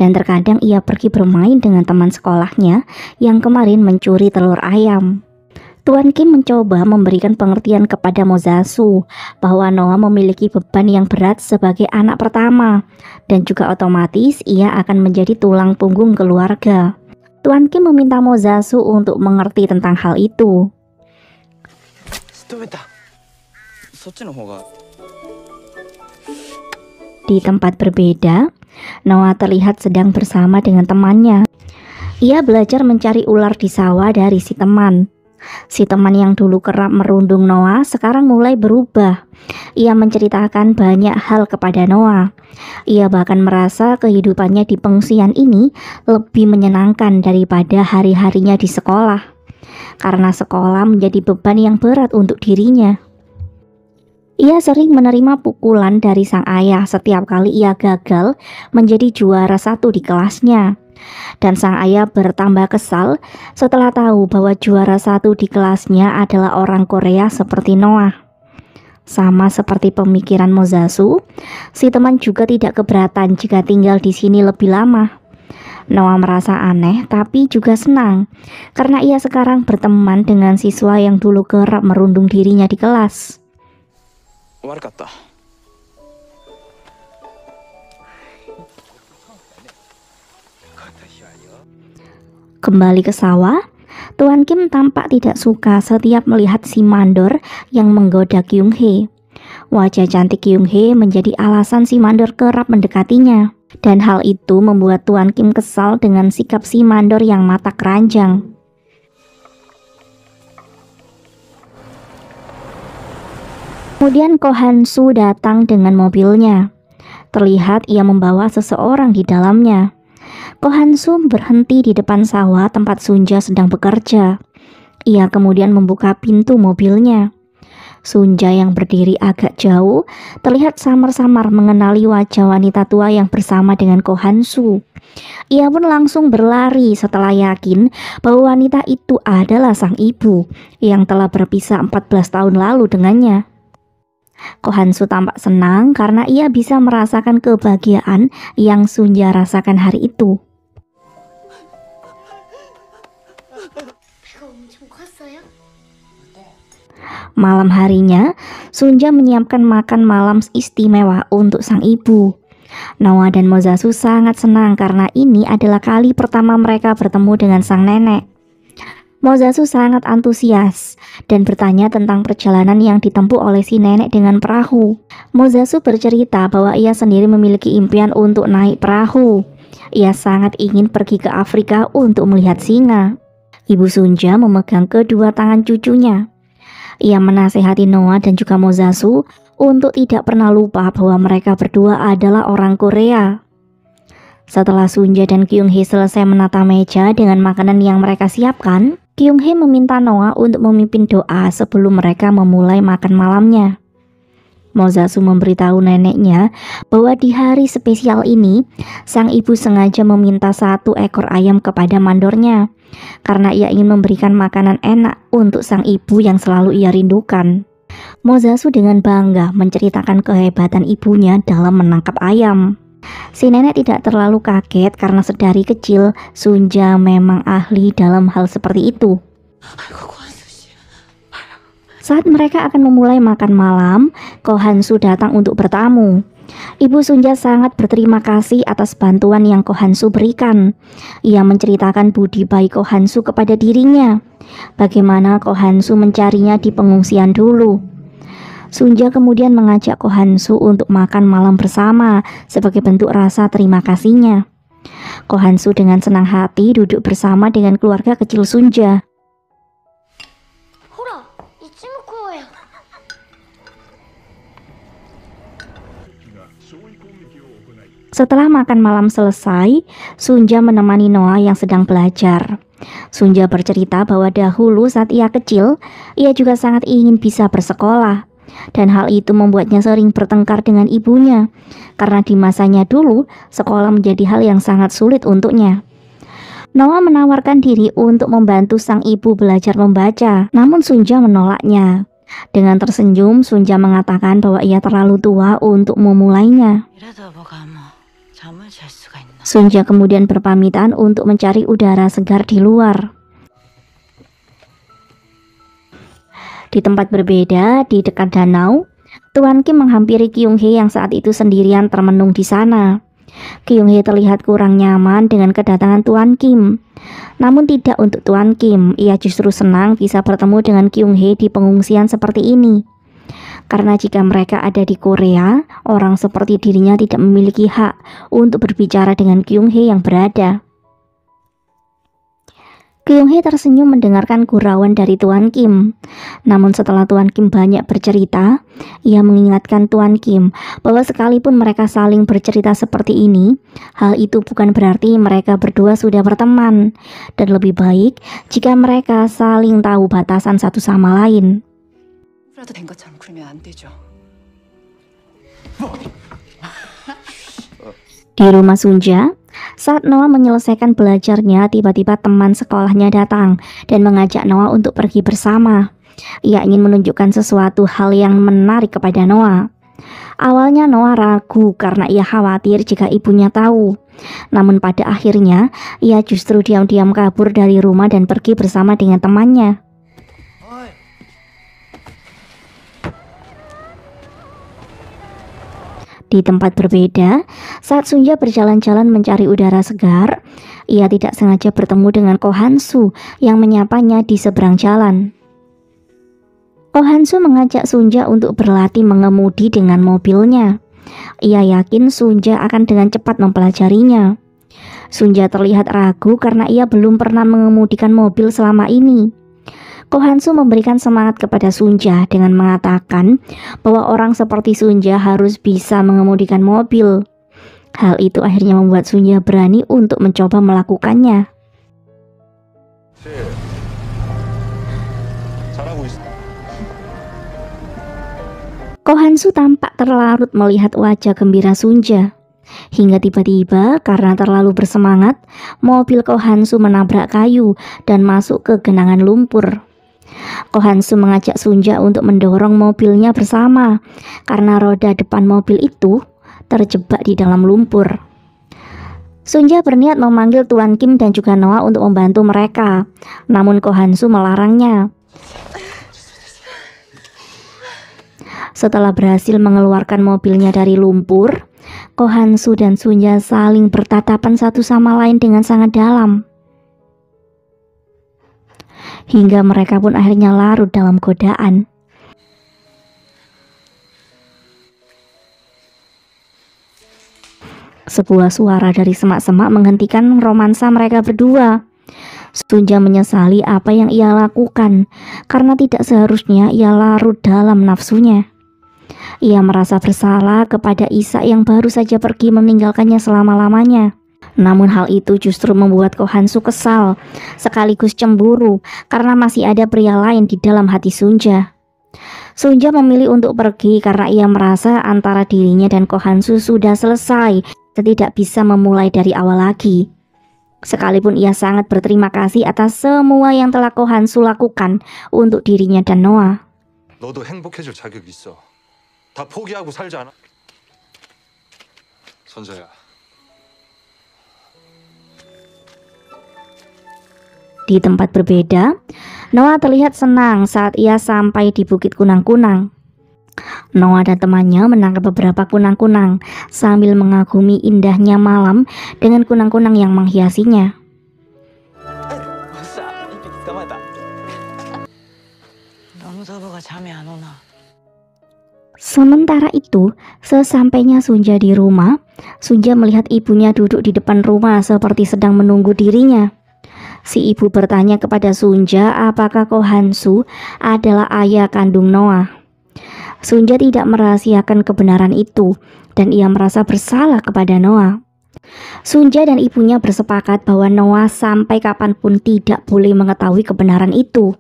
dan terkadang ia pergi bermain dengan teman sekolahnya yang kemarin mencuri telur ayam. Tuan Kim mencoba memberikan pengertian kepada Mozasu bahwa Noah memiliki beban yang berat sebagai anak pertama dan juga otomatis ia akan menjadi tulang punggung keluarga. Tuan Kim meminta Mozasu untuk mengerti tentang hal itu. Di tempat berbeda, Noah terlihat sedang bersama dengan temannya. Ia belajar mencari ular di sawah dari si teman. Si teman yang dulu kerap merundung Noah sekarang mulai berubah. Ia menceritakan banyak hal kepada Noah. Ia bahkan merasa kehidupannya di pengungsian ini lebih menyenangkan daripada hari-harinya di sekolah, karena sekolah menjadi beban yang berat untuk dirinya. Ia sering menerima pukulan dari sang ayah setiap kali ia gagal menjadi juara 1 di kelasnya. Dan sang ayah bertambah kesal setelah tahu bahwa juara 1 di kelasnya adalah orang Korea seperti Noah. Sama seperti pemikiran Mozasu, si teman juga tidak keberatan jika tinggal di sini lebih lama. Noah merasa aneh tapi juga senang karena ia sekarang berteman dengan siswa yang dulu kerap merundung dirinya di kelas. Kembali ke sawah, Tuan Kim tampak tidak suka setiap melihat si mandor yang menggoda Kyung-hee. Wajah cantik Kyung-hee menjadi alasan si mandor kerap mendekatinya. Dan hal itu membuat Tuan Kim kesal dengan sikap si mandor yang mata keranjang. Kemudian Ko Han-soo datang dengan mobilnya. Terlihat ia membawa seseorang di dalamnya. Ko Han-soo berhenti di depan sawah tempat Sunja sedang bekerja. Ia kemudian membuka pintu mobilnya. Sunja yang berdiri agak jauh terlihat samar-samar mengenali wajah wanita tua yang bersama dengan Ko Han-soo. Ia pun langsung berlari setelah yakin bahwa wanita itu adalah sang ibu yang telah berpisah 14 tahun lalu dengannya. Ko Han-soo tampak senang karena ia bisa merasakan kebahagiaan yang Sunja rasakan hari itu. Malam harinya, Sunja menyiapkan makan malam istimewa untuk sang ibu. Noah dan Mozasu sangat senang karena ini adalah kali pertama mereka bertemu dengan sang nenek. Mozasu sangat antusias dan bertanya tentang perjalanan yang ditempuh oleh si nenek dengan perahu. Mozasu bercerita bahwa ia sendiri memiliki impian untuk naik perahu. Ia sangat ingin pergi ke Afrika untuk melihat singa. Ibu Sunja memegang kedua tangan cucunya. Ia menasihati Noah dan juga Mozasu untuk tidak pernah lupa bahwa mereka berdua adalah orang Korea. Setelah Sunja dan Kyung-hee selesai menata meja dengan makanan yang mereka siapkan, Kyung-hee meminta Noah untuk memimpin doa sebelum mereka memulai makan malamnya. Mozasu memberitahu neneknya bahwa di hari spesial ini, sang ibu sengaja meminta 1 ekor ayam kepada mandornya, karena ia ingin memberikan makanan enak untuk sang ibu yang selalu ia rindukan. Mozasu dengan bangga menceritakan kehebatan ibunya dalam menangkap ayam. Si nenek tidak terlalu kaget karena sedari kecil Sunja memang ahli dalam hal seperti itu. Saat mereka akan memulai makan malam, Ko Han-soo datang untuk bertamu. Ibu Sunja sangat berterima kasih atas bantuan yang Ko Han-soo berikan. Ia menceritakan budi baik Ko Han-soo kepada dirinya, bagaimana Ko Han-soo mencarinya di pengungsian dulu. Sunja kemudian mengajak Ko Han-soo untuk makan malam bersama sebagai bentuk rasa terima kasihnya. Ko Hansu dengan senang hati duduk bersama dengan keluarga kecil Sunja. Setelah makan malam selesai, Sunja menemani Noah yang sedang belajar. Sunja bercerita bahwa dahulu saat ia kecil, ia juga sangat ingin bisa bersekolah. Dan hal itu membuatnya sering bertengkar dengan ibunya, karena di masanya dulu, sekolah menjadi hal yang sangat sulit untuknya. Noah menawarkan diri untuk membantu sang ibu belajar membaca, namun Sunja menolaknya. Dengan tersenyum, Sunja mengatakan bahwa ia terlalu tua untuk memulainya. Sunja kemudian berpamitan untuk mencari udara segar di luar. Di tempat berbeda, di dekat danau, Tuan Kim menghampiri Kyung Hee yang saat itu sendirian termenung di sana. Kyung Hee terlihat kurang nyaman dengan kedatangan Tuan Kim. Namun tidak untuk Tuan Kim, ia justru senang bisa bertemu dengan Kyung Hee di pengungsian seperti ini. Karena jika mereka ada di Korea, orang seperti dirinya tidak memiliki hak untuk berbicara dengan Kyung Hee yang berada. Kyung Hee tersenyum mendengarkan gurauan dari Tuan Kim. Namun setelah Tuan Kim banyak bercerita, ia mengingatkan Tuan Kim bahwa sekalipun mereka saling bercerita seperti ini, hal itu bukan berarti mereka berdua sudah berteman, dan lebih baik jika mereka saling tahu batasan satu sama lain. 라도 된 것처럼 굴면 안 되죠. Di rumah Sunja, saat Noah menyelesaikan belajarnya, tiba-tiba teman sekolahnya datang dan mengajak Noah untuk pergi bersama. Ia ingin menunjukkan sesuatu hal yang menarik kepada Noah. Awalnya Noah ragu karena ia khawatir jika ibunya tahu. Namun pada akhirnya, ia justru diam-diam kabur dari rumah dan pergi bersama dengan temannya. Di tempat berbeda, saat Sunja berjalan-jalan mencari udara segar, ia tidak sengaja bertemu dengan Ko Hansu yang menyapanya di seberang jalan. Ko Hansu mengajak Sunja untuk berlatih mengemudi dengan mobilnya. Ia yakin Sunja akan dengan cepat mempelajarinya. Sunja terlihat ragu karena ia belum pernah mengemudikan mobil selama ini. Ko Hansu memberikan semangat kepada Sunja dengan mengatakan bahwa orang seperti Sunja harus bisa mengemudikan mobil. Hal itu akhirnya membuat Sunja berani untuk mencoba melakukannya. Ko Hansu tampak terlarut melihat wajah gembira Sunja. Hingga tiba-tiba karena terlalu bersemangat, mobil Ko Hansu menabrak kayu dan masuk ke genangan lumpur. Ko Hansu mengajak Sunja untuk mendorong mobilnya bersama karena roda depan mobil itu terjebak di dalam lumpur. Sunja berniat memanggil Tuan Kim dan juga Noah untuk membantu mereka, namun Ko Hansu melarangnya. Setelah berhasil mengeluarkan mobilnya dari lumpur, Ko Hansu dan Sunja saling bertatapan satu sama lain dengan sangat dalam. Hingga mereka pun akhirnya larut dalam godaan. Sebuah suara dari semak-semak menghentikan romansa mereka berdua. Sunja menyesali apa yang ia lakukan, karena tidak seharusnya ia larut dalam nafsunya. Ia merasa bersalah kepada Isa yang baru saja pergi meninggalkannya selama-lamanya. Namun hal itu justru membuat Ko Hansu kesal, sekaligus cemburu karena masih ada pria lain di dalam hati Sunja. Sunja memilih untuk pergi karena ia merasa antara dirinya dan Ko Hansu sudah selesai dan tidak bisa memulai dari awal lagi. Sekalipun ia sangat berterima kasih atas semua yang telah Ko Hansu lakukan untuk dirinya dan Noah. 너도 행복해질 자격 있어. 다 포기하고 살지 않아? 선자야. Di tempat berbeda, Noah terlihat senang saat ia sampai di Bukit Kunang-Kunang. Noah dan temannya menangkap beberapa kunang-kunang sambil mengagumi indahnya malam dengan kunang-kunang yang menghiasinya. Sementara itu, sesampainya Sunja di rumah, Sunja melihat ibunya duduk di depan rumah seperti sedang menunggu dirinya. Si ibu bertanya kepada Sunja apakah Ko Hansu adalah ayah kandung Noah. Sunja tidak merahasiakan kebenaran itu dan ia merasa bersalah kepada Noah. Sunja dan ibunya bersepakat bahwa Noah sampai kapanpun tidak boleh mengetahui kebenaran itu.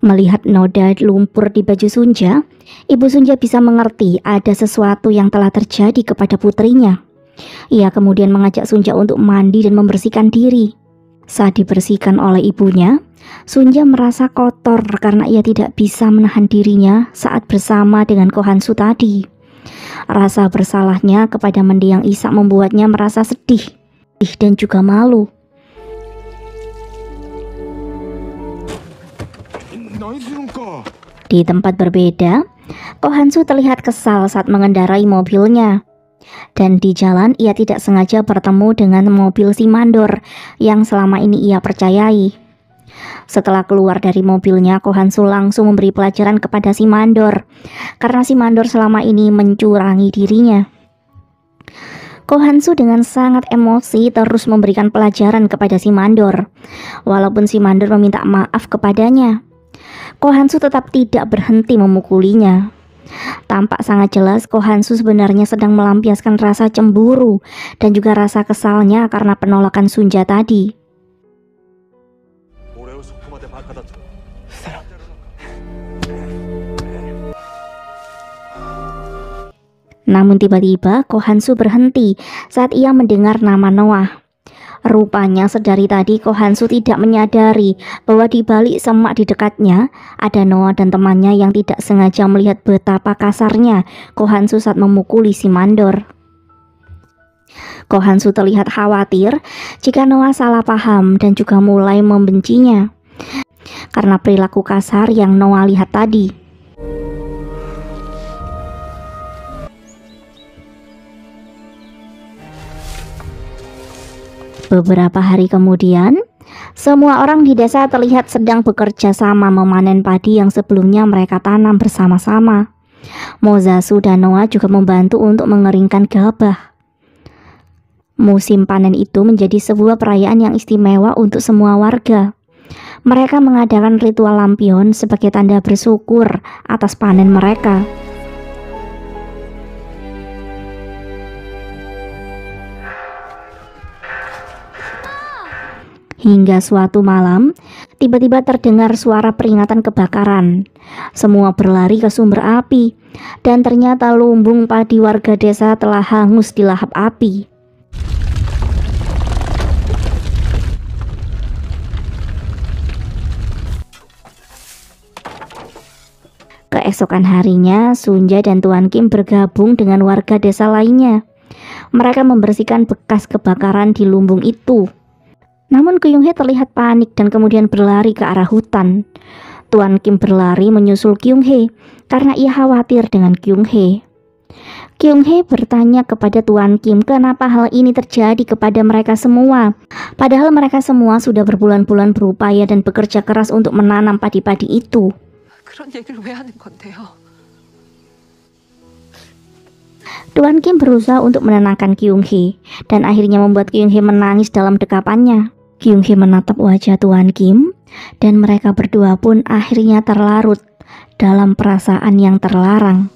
Melihat noda lumpur di baju Sunja, ibu Sunja bisa mengerti ada sesuatu yang telah terjadi kepada putrinya. Ia kemudian mengajak Sunja untuk mandi dan membersihkan diri. Saat dibersihkan oleh ibunya, Sunja merasa kotor karena ia tidak bisa menahan dirinya saat bersama dengan Ko Hansu tadi. Rasa bersalahnya kepada mendiang Isak membuatnya merasa sedih dan juga malu. Di tempat berbeda, Ko Hansu terlihat kesal saat mengendarai mobilnya. Dan di jalan ia tidak sengaja bertemu dengan mobil si mandor yang selama ini ia percayai. Setelah keluar dari mobilnya, Ko Hansu langsung memberi pelajaran kepada si mandor karena si mandor selama ini mencurangi dirinya. Ko Hansu dengan sangat emosi terus memberikan pelajaran kepada si mandor. Walaupun si mandor meminta maaf kepadanya, Ko Hansu tetap tidak berhenti memukulinya. Tampak sangat jelas Ko Hansu sebenarnya sedang melampiaskan rasa cemburu dan juga rasa kesalnya karena penolakan Sunja tadi. Namun tiba-tiba Ko Hansu berhenti saat ia mendengar nama Noah. Rupanya sedari tadi Ko Hansu tidak menyadari bahwa di balik semak di dekatnya ada Noah dan temannya yang tidak sengaja melihat betapa kasarnya Ko Hansu saat memukuli si mandor. Ko Hansu terlihat khawatir jika Noah salah paham dan juga mulai membencinya karena perilaku kasar yang Noah lihat tadi. Beberapa hari kemudian, semua orang di desa terlihat sedang bekerja sama memanen padi yang sebelumnya mereka tanam bersama-sama. Mozasu dan Noah juga membantu untuk mengeringkan gabah. Musim panen itu menjadi sebuah perayaan yang istimewa untuk semua warga. Mereka mengadakan ritual lampion sebagai tanda bersyukur atas panen mereka. Hingga suatu malam, tiba-tiba terdengar suara peringatan kebakaran. Semua berlari ke sumber api, dan ternyata lumbung padi warga desa telah hangus di lahap api. Keesokan harinya, Sunja dan Tuan Kim bergabung dengan warga desa lainnya. Mereka membersihkan bekas kebakaran di lumbung itu. Namun Kyung Hee terlihat panik dan kemudian berlari ke arah hutan. Tuan Kim berlari menyusul Kyung Hee karena ia khawatir dengan Kyung Hee. Kyung Hee bertanya kepada Tuan Kim kenapa hal ini terjadi kepada mereka semua. Padahal mereka semua sudah berbulan-bulan berupaya dan bekerja keras untuk menanam padi-padi itu. 그런 얘기를 왜 하는 건데요? Tuan Kim berusaha untuk menenangkan Kyung Hee dan akhirnya membuat Kyung Hee menangis dalam dekapannya. Kyung Hee menatap wajah Tuan Kim dan mereka berdua pun akhirnya terlarut dalam perasaan yang terlarang.